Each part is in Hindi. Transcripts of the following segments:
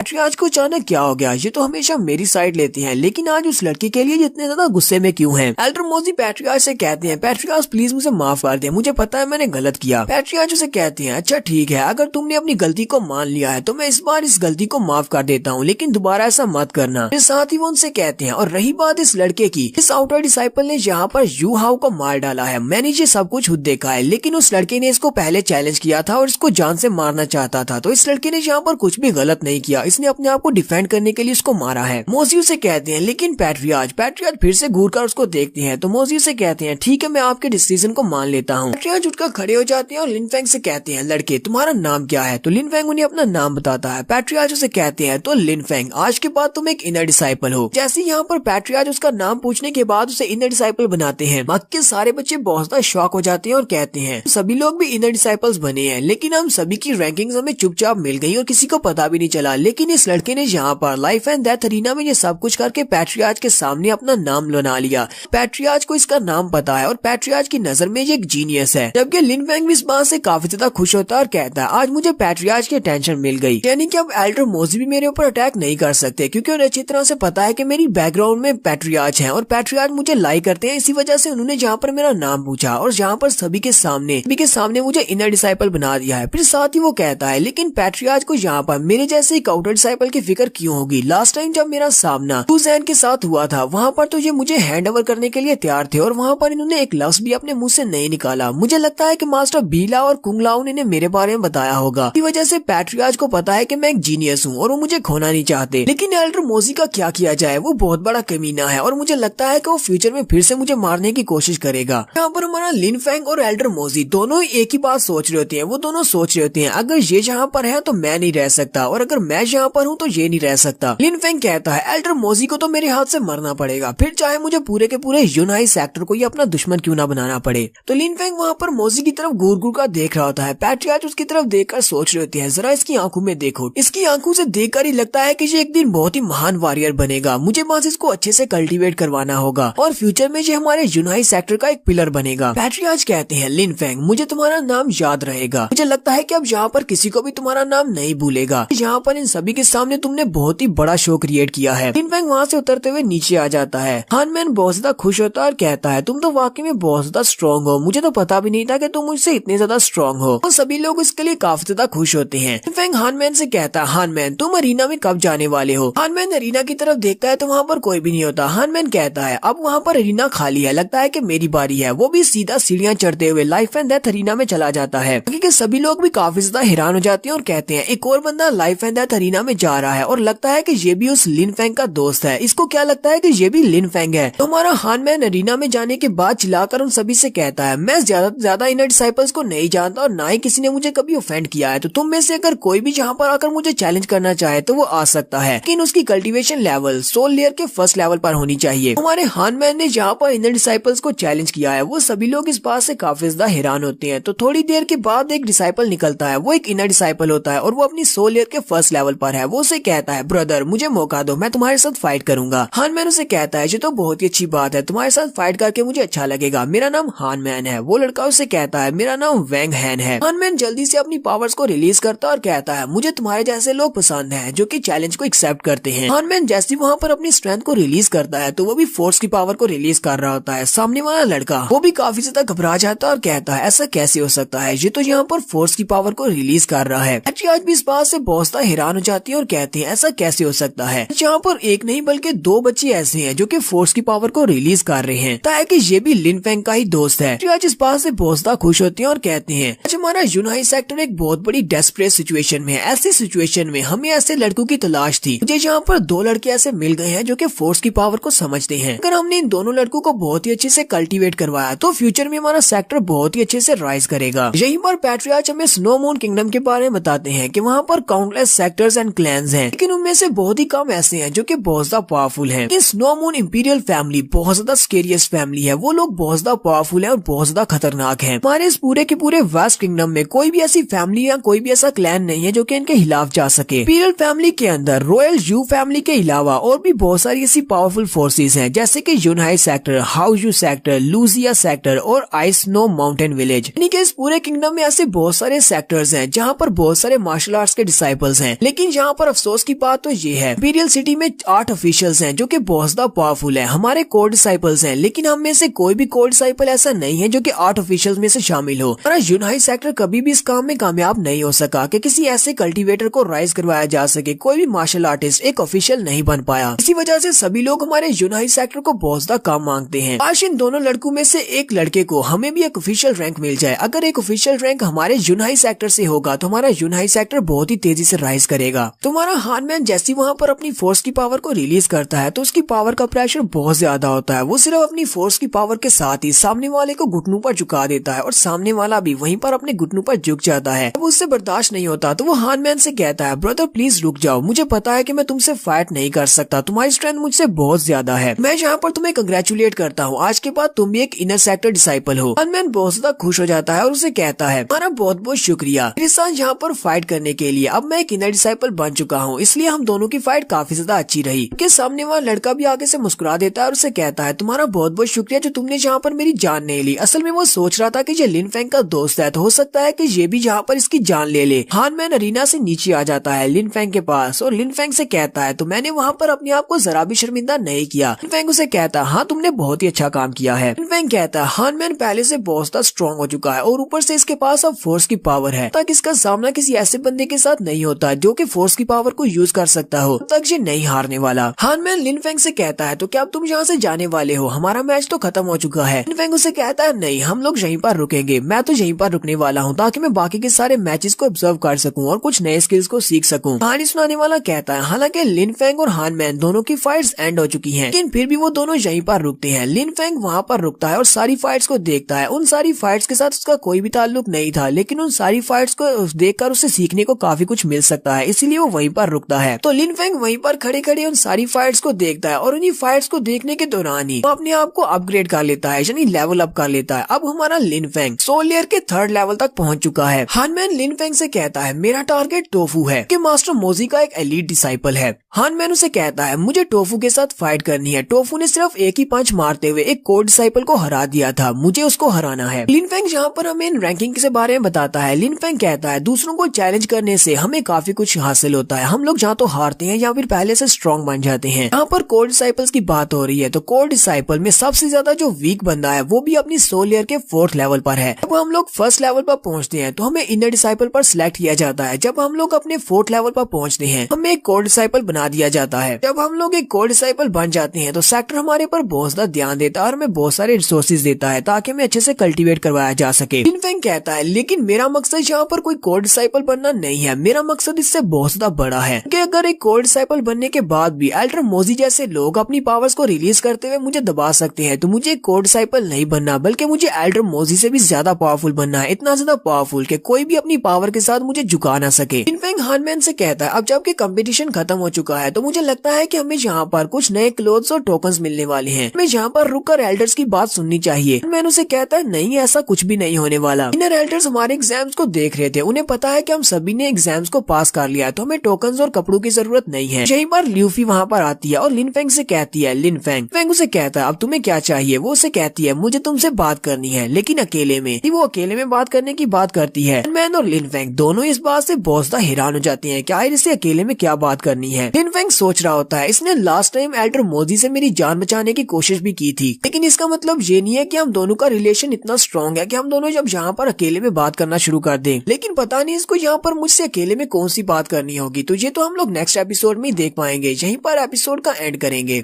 पैट्रियार्च को अचानक क्या हो गया, ये तो हमेशा मेरी साइड लेते हैं, लेकिन आज उस लड़की के लिए इतने ज्यादा गुस्से में क्यों हैं? एल्डर मोजी पैट्रियार्च से कहते हैं, पैट्रियार्च प्लीज मुझे माफ कर दे, मुझे पता है मैंने गलत किया। पैट्रियार्च उसे कहते हैं, अच्छा ठीक है, अगर तुमने अपनी गलती को मान लिया है तो मैं इस बार इस गलती को माफ कर देता हूँ, लेकिन दोबारा ऐसा मत करना। फिर साथ ही वो उनसे कहते हैं, और रही बात इस लड़के की, इस आउटर डिसाइपल ने यहाँ पर यू हाउ को मार डाला है, मैंने ये सब कुछ खुद देखा है, लेकिन उस लड़के ने इसको पहले चैलेंज किया था और इसको जान से मारना चाहता था, तो इस लड़के ने यहाँ पर कुछ भी गलत नहीं किया, इसने अपने आप को डिफेंड करने के लिए उसको मारा है। मोजी उसे कहते हैं, लेकिन पैट्रियार्च फिर से घूर कर उसको देखते हैं, तो मोजी उसे कहते हैं, ठीक है मैं आपके डिसीजन को मान लेता हूँ। पैट्रियार्च उठकर खड़े हो जाते हैं और लिन फेंग से कहते हैं, लड़के तुम्हारा नाम क्या है? तो लिन फेंग उन्हें अपना नाम बताता है। पैट्रियार्च उसे कहते हैं, तो लिन फेंग आज के बाद तुम एक इनर डिसाइपल हो। जैसे यहाँ पर पैट्रियार्च उसका नाम पूछने के बाद उसे इनर डिसाइपल बनाते हैं, बाकी के सारे बच्चे बहुत ज्यादा शॉक हो जाते हैं और कहते हैं सभी लोग भी इनर डिसाइपल्स बने हैं, लेकिन हम सभी की रैंकिंग्स हमें चुपचाप मिल गई और किसी को पता भी नहीं चला, लेकिन इस लड़के ने यहाँ पर लाइफ एंड डेथ अरीना में ये सब कुछ करके पैट्रियार्च के सामने अपना नाम बना लिया। पैट्रियार्च को इसका नाम पता है और पैट्रियार्च की नजर में ये एक जीनियस है। जबकि लिन फेंग भी इस बात से काफी ज्यादा खुश होता है और कहता है, आज मुझे पैट्रियार्च की अटेंशन मिल गई, यानी कि अब एल्डर मोजी भी मेरे ऊपर अटैक नहीं कर सकते, क्योंकि उन्हें अच्छी तरह से पता है कि मेरी बैकग्राउंड में पैट्रियार्च है और पैट्रियार्च मुझे लाइक करते हैं, इसी वजह से उन्होंने जहाँ पर मेरा नाम पूछा और जहाँ पर सभी के सामने मुझे इनर डिसाइपल बना दिया है। फिर साथ ही वो कहता है, लेकिन पैट्रियार्च को यहाँ पर मेरे जैसे एक आउटर डिसाइपल की फिक्र क्यों होगी? लास्ट टाइम जब मेरा सामना सुजैन के साथ हुआ था, वहाँ पर तो ये मुझे हैंड ओवर करने के लिए तैयार थे और वहाँ पर इन्होंने एक लफ्ज भी अपने मुंह से नहीं निकाला। मुझे लगता है कि मास्टर बीला और कुंगलाओ ने मेरे बारे में बताया होगा, इसी वजह से पैट्रियार्च को पता है कि मैं एक जीनियस हूँ और वो मुझे खोना नहीं चाहते। लेकिन एल्डर मोजी का क्या किया जाए, वो बहुत बड़ा कमीना है और मुझे लगता है कि वो फ्यूचर में फिर से मुझे मारने की कोशिश करेगा। यहाँ पर हमारा लिन फेंग और एल्डर मोजी दोनों एक ही बात सोच रहे होते हैं। वो दोनों सोच रहे होते हैं, अगर ये यहाँ पर है तो मैं नहीं रह सकता और अगर मैं यहाँ पर हूँ तो ये नहीं रह सकता। लिन फेंग कहता है, एल्डर मोजी को तो मेरे हाथ से मरना पड़ेगा, फिर चाहे मुझे पूरे के पूरे यूनाई सेक्टर को ही अपना दुश्मन क्यों ना बनाना पड़े। तो लिन फेंग वहाँ पर मोजी की तरफ घूर घूर कर देख रहा होता है। पैट्रियार्च उसकी तरफ देखकर सोच रहे होते हैं, जरा इसकी आंखों में देखो, इसकी आंखों से देखकर ही लगता है कि ये एक दिन बहुत ही महान वॉरियर बनेगा, मुझे बस इसको अच्छे से कल्टीवेट करवाना होगा और फ्यूचर में ये हमारे यूनाई सेक्टर का एक पिलर बनेगा। पैट्रियार्च कहते हैं, लिन फेंग मुझे तुम्हारा नाम याद रहेगा, मुझे लगता है कि अब यहाँ पर किसी को भी तुम्हारा नाम नहीं भूलेगा, यहाँ पर इन सभी के सामने तुमने बहुत ही बड़ा शो क्रिएट किया है। लिन फेंग वहाँ से उतरते हुए नीचे आ जाता है। हान मैन बहुत ज्यादा खुश होता है और कहता है, तुम तो वाकई में बहुत ज्यादा स्ट्रॉन्ग हो, मुझे तो पता भी नहीं था कि तुम मुझसे इतने ज्यादा स्ट्रॉन्ग हो। और सभी लोग इसके लिए काफी ज्यादा खुश होते हैं। लिन फेंग हान मैन से कहता है, हान मैन तुम अरीना में कब जाने वाले हो? हान मैन अरीना की तरफ देखता है तो वहाँ पर कोई भी नहीं होता। हान मैन कहता है, अब वहाँ पर अरीना खाली है, लगता है कि मेरी बारी है। वो भी सीधा सीढ़ियाँ चढ़ते हुए लाइफ एंड डेथ अरीना में चला जाता है। क्योंकि सभी लोग भी काफी ज्यादा हैरान हो जाते हैं और कहते हैं, एक और बंदा लाइफ एंड डेथ अरीना में जा रहा है और लगता है कि ये भी उस लिन फेंग का दोस्त है। इसको क्या लगता है कि ये भी लिन फेंग है। तो हमारा हान मैन अरीना में जाने के बाद चिल्लाकर उन सभी से कहता है, मैं ज्यादा इनर डिसाइपल्स को नहीं जानता और ना ही किसी ने मुझे कभी ऑफेंड किया है, तो तुम में से अगर कोई भी यहाँ पर आकर मुझे चैलेंज करना चाहे तो वो आ सकता है, लेकिन उसकी कल्टीवेशन लेवल सोल लेयर के फर्स्ट लेवल पर होनी चाहिए। हमारे हान मैन ने जहाँ पर इनर डिसाइपल्स को चैलेंज किया है, वो सभी लोग इस बात से काफी ज्यादा हैरान होते हैं। तो थोड़ी देर के बाद एक डिसाइपल निकलता है, वो एक इनर डिसाइपल होता है और वो अपनी सोल लेयर के फर्स्ट लेवल पर है। वो उसे कहता है, ब्रदर मुझे मौका दो, मैं तुम्हारे साथ फाइट करूंगा। हान मैन उसे कहता है, ये तो बहुत ही अच्छी बात है, तुम्हारे साथ फाइट करके मुझे अच्छा लगेगा, मेरा नाम हान मैन है। वो लड़का उसे कहता है, मेरा नाम वैंग हैन है। हान मैन जल्दी से अपनी पावर्स को रिलीज करता है और कहता है, मुझे तुम्हारे जैसे लोग पसंद हैं जो कि चैलेंज को एक्सेप्ट करते हैं। हान मैन जैसे वहाँ पर अपनी स्ट्रेंथ को रिलीज करता है तो वो भी फोर्स की पावर को रिलीज कर रहा होता है। सामने वाला लड़का वो भी काफी ज्यादा घबरा जाता है और कहता है, ऐसा कैसे हो सकता है, ये तो यहाँ पर फोर्स की पावर को रिलीज कर रहा है। आज भी इस बात से बहुत ज्यादा हैरान हो जाती है और कहते हैं, ऐसा कैसे हो सकता है। यहाँ पर एक नहीं बल्कि दो बच्चे ऐसे हैं जो कि फोर्स की पावर को रिलीज कर रहे हैं, ताकि ये भी लिन फेंग का ही दोस्त है। आज इस बात से बहुत ज्यादा खुश होते हैं और कहते हैं, आज हमारा यूनाई सेक्टर एक बहुत बड़ी डेस्परेट सिचुएशन में है। ऐसी सिचुएशन में हमें ऐसे लड़कों की तलाश थी। मुझे यहाँ पर दो लड़के ऐसे मिल गए हैं जो कि फोर्स की पावर को समझते हैं। अगर हमने इन दोनों लड़कों को बहुत ही अच्छे से कल्टीवेट करवाया तो फ्यूचर में हमारा सेक्टर बहुत ही अच्छे से राइज करेगा। यहीं पर पैट्रियार्च हमें स्नो मून किंगडम के बारे में बताते हैं कि वहाँ पर काउंटलेस सेक्टर्स एंड क्लैंस हैं, लेकिन उनमें से बहुत ही कम ऐसे हैं जो कि बहुत ज्यादा पावरफुल हैं। लेकिन स्नो मून इंपीरियल फैमिली बहुत ज्यादा स्केरियस्ट फैमिली है। वो लोग बहुत ज्यादा पावरफुल है और बहुत ज्यादा खतरनाक है। हमारे इस पूरे के पूरे वेस्ट किंगडम में कोई भी ऐसी फैमिली या कोई भी ऐसा क्लैन नहीं है जो कि इनके खिलाफ जा सके। इंपीरियल फैमिली के अंदर रॉयल यू फैमिली के अलावा और भी बहुत सारी ऐसी पावरफुल फोर्सेस हैं, जैसे कि यूनाइट सेक्टर, हाउजू सेक्टर, लूजिया सेक्टर और आइस स्नो माउंटेन विलेज। यानी कि इस पूरे किंगडम में ऐसे बहुत सारे सेक्टर्स हैं जहाँ पर बहुत सारे मार्शल आर्ट्स के डिसाइपल्स हैं। लेकिन लेकिन यहाँ पर अफसोस की बात तो ये है, इंपीरियल सिटी में 8 ऑफिशियल्स हैं जो कि बहुत ज्यादा पावरफुल है, हमारे कोर डिसाइपल्स हैं, लेकिन हम में से कोई भी कोर डिसाइपल ऐसा नहीं है जो कि 8 ऑफिशियल्स में से शामिल हो। हमारा यूनाई सेक्टर कभी भी इस काम में कामयाब नहीं हो सका कि किसी ऐसे कल्टीवेटर को राइज करवाया जा सके। कोई भी मार्शल आर्टिस्ट एक ऑफिशियल नहीं बन पाया। इसी वजह से सभी लोग हमारे यूनाई सेक्टर को बहुत ज्यादा काम मांगते हैं। आज इन दोनों लड़कों में से एक लड़के को हमें भी एक ऑफिशियल रैंक मिल जाए। अगर एक ऑफिशियल रैंक हमारे यूनाई सेक्टर से होगा तो हमारा यूनाई सेक्टर बहुत ही तेजी से राइज करेगा। तुम्हारा हानमैन जैसी वहाँ पर अपनी फोर्स की पावर को रिलीज करता है तो उसकी पावर का प्रेशर बहुत ज्यादा होता है। वो सिर्फ अपनी फोर्स की पावर के साथ ही सामने वाले को घुटनों पर झुका देता है और सामने वाला भी वहीं पर अपने घुटनों पर झुक जाता है। अब उससे बर्दाश्त नहीं होता तो वो हानमैन से कहता है, ब्रदर प्लीज रुक जाओ, मुझे पता है कि मैं तुमसे फाइट नहीं कर सकता, तुम्हारी स्ट्रेंथ मुझसे बहुत ज्यादा है। मैं यहाँ पर तुम्हें कंग्रेचुलेट करता हूँ, आज के बाद तुम भी एक इनर सेक्टर डिसाइपल हो। हानमैन बहुत ज्यादा खुश हो जाता है और उसे कहता है, हमारा बहुत बहुत शुक्रिया मेरे साथ यहाँ पर फाइट करने के लिए। अब मैं एक इनर डिसाइपल बन चुका हूँ, इसलिए हम दोनों की फाइट काफी ज्यादा अच्छी रही। उनके सामने वाला लड़का भी आगे से मुस्कुरा देता है और उसे कहता है, तुम्हारा बहुत बहुत शुक्रिया जो तुमने यहाँ पर मेरी जान नहीं ली। असल में वो सोच रहा था कि ये लिन फेंग का दोस्त है तो हो सकता है कि ये भी यहाँ पर इसकी जान ले ले। हानमैन अरीना से नीचे आ जाता है लिन फेंग के पास और लिन फेंग से कहता है, तो मैंने वहाँ पर अपने आप को जरा भी शर्मिंदा नहीं किया। लिन फेंग उसे कहता है, हाँ तुमने बहुत ही अच्छा काम किया है। लिन फेंग कहता है, हानमैन पहले से बहुत ज्यादा स्ट्रॉन्ग हो चुका है और ऊपर से इसके पास अब फोर्स की पावर है, तक इसका सामना किसी ऐसे बंदे के साथ नहीं होता जो कि फोर्स की पावर को यूज कर सकता हो, तक ये नहीं हारने वाला। हानमैन लिन फेंग से कहता है, तो क्या अब तुम यहाँ से जाने वाले हो, हमारा मैच तो खत्म हो चुका है। लिन फेंग उसे कहता है, नहीं हम लोग यहीं पर रुकेंगे, मैं तो यहीं पर रुकने वाला हूँ ताकि मैं बाकी के सारे मैचेस को ऑब्जर्व कर सकूं और कुछ नए स्किल्स को सीख सकूं। कहानी सुनाने वाला कहता है, हालांकि लिन फेंग और हानमैन दोनों की फाइट्स एंड हो चुकी हैं, लेकिन फिर भी वो दोनों यहीं पर रुकते हैं। लिन फेंग वहाँ पर रुकता है और सारी फाइट्स को देखता है। उन सारी फाइट्स के साथ उसका कोई भी ताल्लुक नहीं था, लेकिन उन सारी फाइट्स को देखकर उसे सीखने को काफी कुछ मिल सकता है, इसीलिए वो वहीं पर रुकता है। तो लिन फेंग वहीं पर खड़े खड़े उन सारी फाइट्स को देखता है और उन्हीं फाइट्स को देखने के दौरान ही वो अपने आप को अपग्रेड कर लेता है, यानी लेवल अप कर लेता है। अब हमारा लिन फेंग सोल लेयर के 3rd लेवल तक पहुंच चुका है। हानमैन लिन फेंग से कहता है, मेरा टारगेट टोफू है कि मास्टर मोजी का एक एलीट डिसाइपल है। हानमैन उसे कहता है, मुझे टोफू के साथ फाइट करनी है। टोफू ने सिर्फ एक ही पंच मारते हुए एक कोर डिसाइपल को हरा दिया था, मुझे उसको हराना है। लिन फेंग यहाँ पर हमें रैंकिंग के बारे में बताता है। लिन फेंग कहता है, दूसरों को चैलेंज करने से हमें काफी कुछ हासिल होता है, हम लोग जहाँ तो हारते हैं या फिर पहले से स्ट्रॉन्ग बन जाते हैं। यहाँ पर कोर डिसाइपल्स की बात हो रही है तो कोर डिसाइपल में सबसे ज्यादा जो वीक बंदा है वो भी अपनी सोल लेयर के 4th लेवल पर है। जब हम लोग 1st लेवल पर पहुंचते हैं तो हमें इनर डिसाइपल पर सिलेक्ट किया जाता है। जब हम लोग अपने 4th लेवल पर पहुंचते हैं हमें एक कोर डिसाइपल बना दिया जाता है। जब हम लोग एक कोर डिसाइपल बन जाते हैं तो सेक्टर हमारे पर बहुत ज्यादा ध्यान देता है और हमें बहुत सारे रिसोर्सेज देता है ताकि हमें अच्छे से कल्टीवेट करवाया जा सके। लिन फेंग कहता है, लेकिन मेरा मकसद यहाँ पर कोई कोर डिसाइपल बनना नहीं है, मेरा मकसद इससे बहुत ज्यादा बड़ा है कि अगर एक कोर डिसाइपल बनने के बाद भी एल्डर मोजी जैसे लोग अपनी पावर्स को रिलीज करते हुए मुझे दबा सकते हैं तो मुझे एक कोर डिसाइपल नहीं बनना, बल्कि मुझे एल्डर मोजी से भी ज्यादा पावरफुल बनना है, इतना ज्यादा पावरफुल कि कोई भी अपनी पावर के साथ मुझे झुका ना सके। लिन फेंग हानमैन से कहता है, अब जबकि कंपटीशन खत्म हो चुका है तो मुझे लगता है कि हमें यहाँ पर कुछ नए क्लोथ्स और टोकन्स मिलने वाले हैं, हमें यहाँ पर रुककर एल्डर्स की बात सुननी चाहिए। हानमैन उसे कहता है, नहीं ऐसा कुछ भी नहीं होने वाला। इनर एल्डर्स हमारे एग्जाम्स को देख रहे थे, उन्हें पता है कि हम सभी ने एग्जाम्स को पास कर लिया है तो हमें टोकन्स और कपड़ों की जरूरत नहीं है। यहीं पर ल्यूफी वहाँ पर आती है और लिन फेंग से कहती है, लिन फेंग उसे कहता है, अब तुम्हें क्या चाहिए। वो उसे कहती है, मुझे तुमसे बात करनी है लेकिन अकेले में। वो अकेले में बात करने की बात करती है। हानमैन और लिन फेंग दोनों इस बात से बहुत ज्यादा हैरान हो जाते हैं कि आखिर इसे अकेले में क्या बात करनी है। लिन फेंग सोच रहा होता है, इसने लास्ट टाइम एल्डर मोजी से मेरी जान बचाने की कोशिश भी की थी, लेकिन इसका मतलब ये नहीं है कि हम दोनों का रिलेशन इतना स्ट्रॉन्ग है कि हम दोनों जब यहाँ पर अकेले में बात करना शुरू कर दें। लेकिन पता नहीं इसको यहाँ पर मुझसे अकेले में कौन सी बात करनी होगी, तो ये तो हम लोग नेक्स्ट एपिसोड में ही देख पाएंगे। यहीं पर एपिसोड का एंड करेंगे।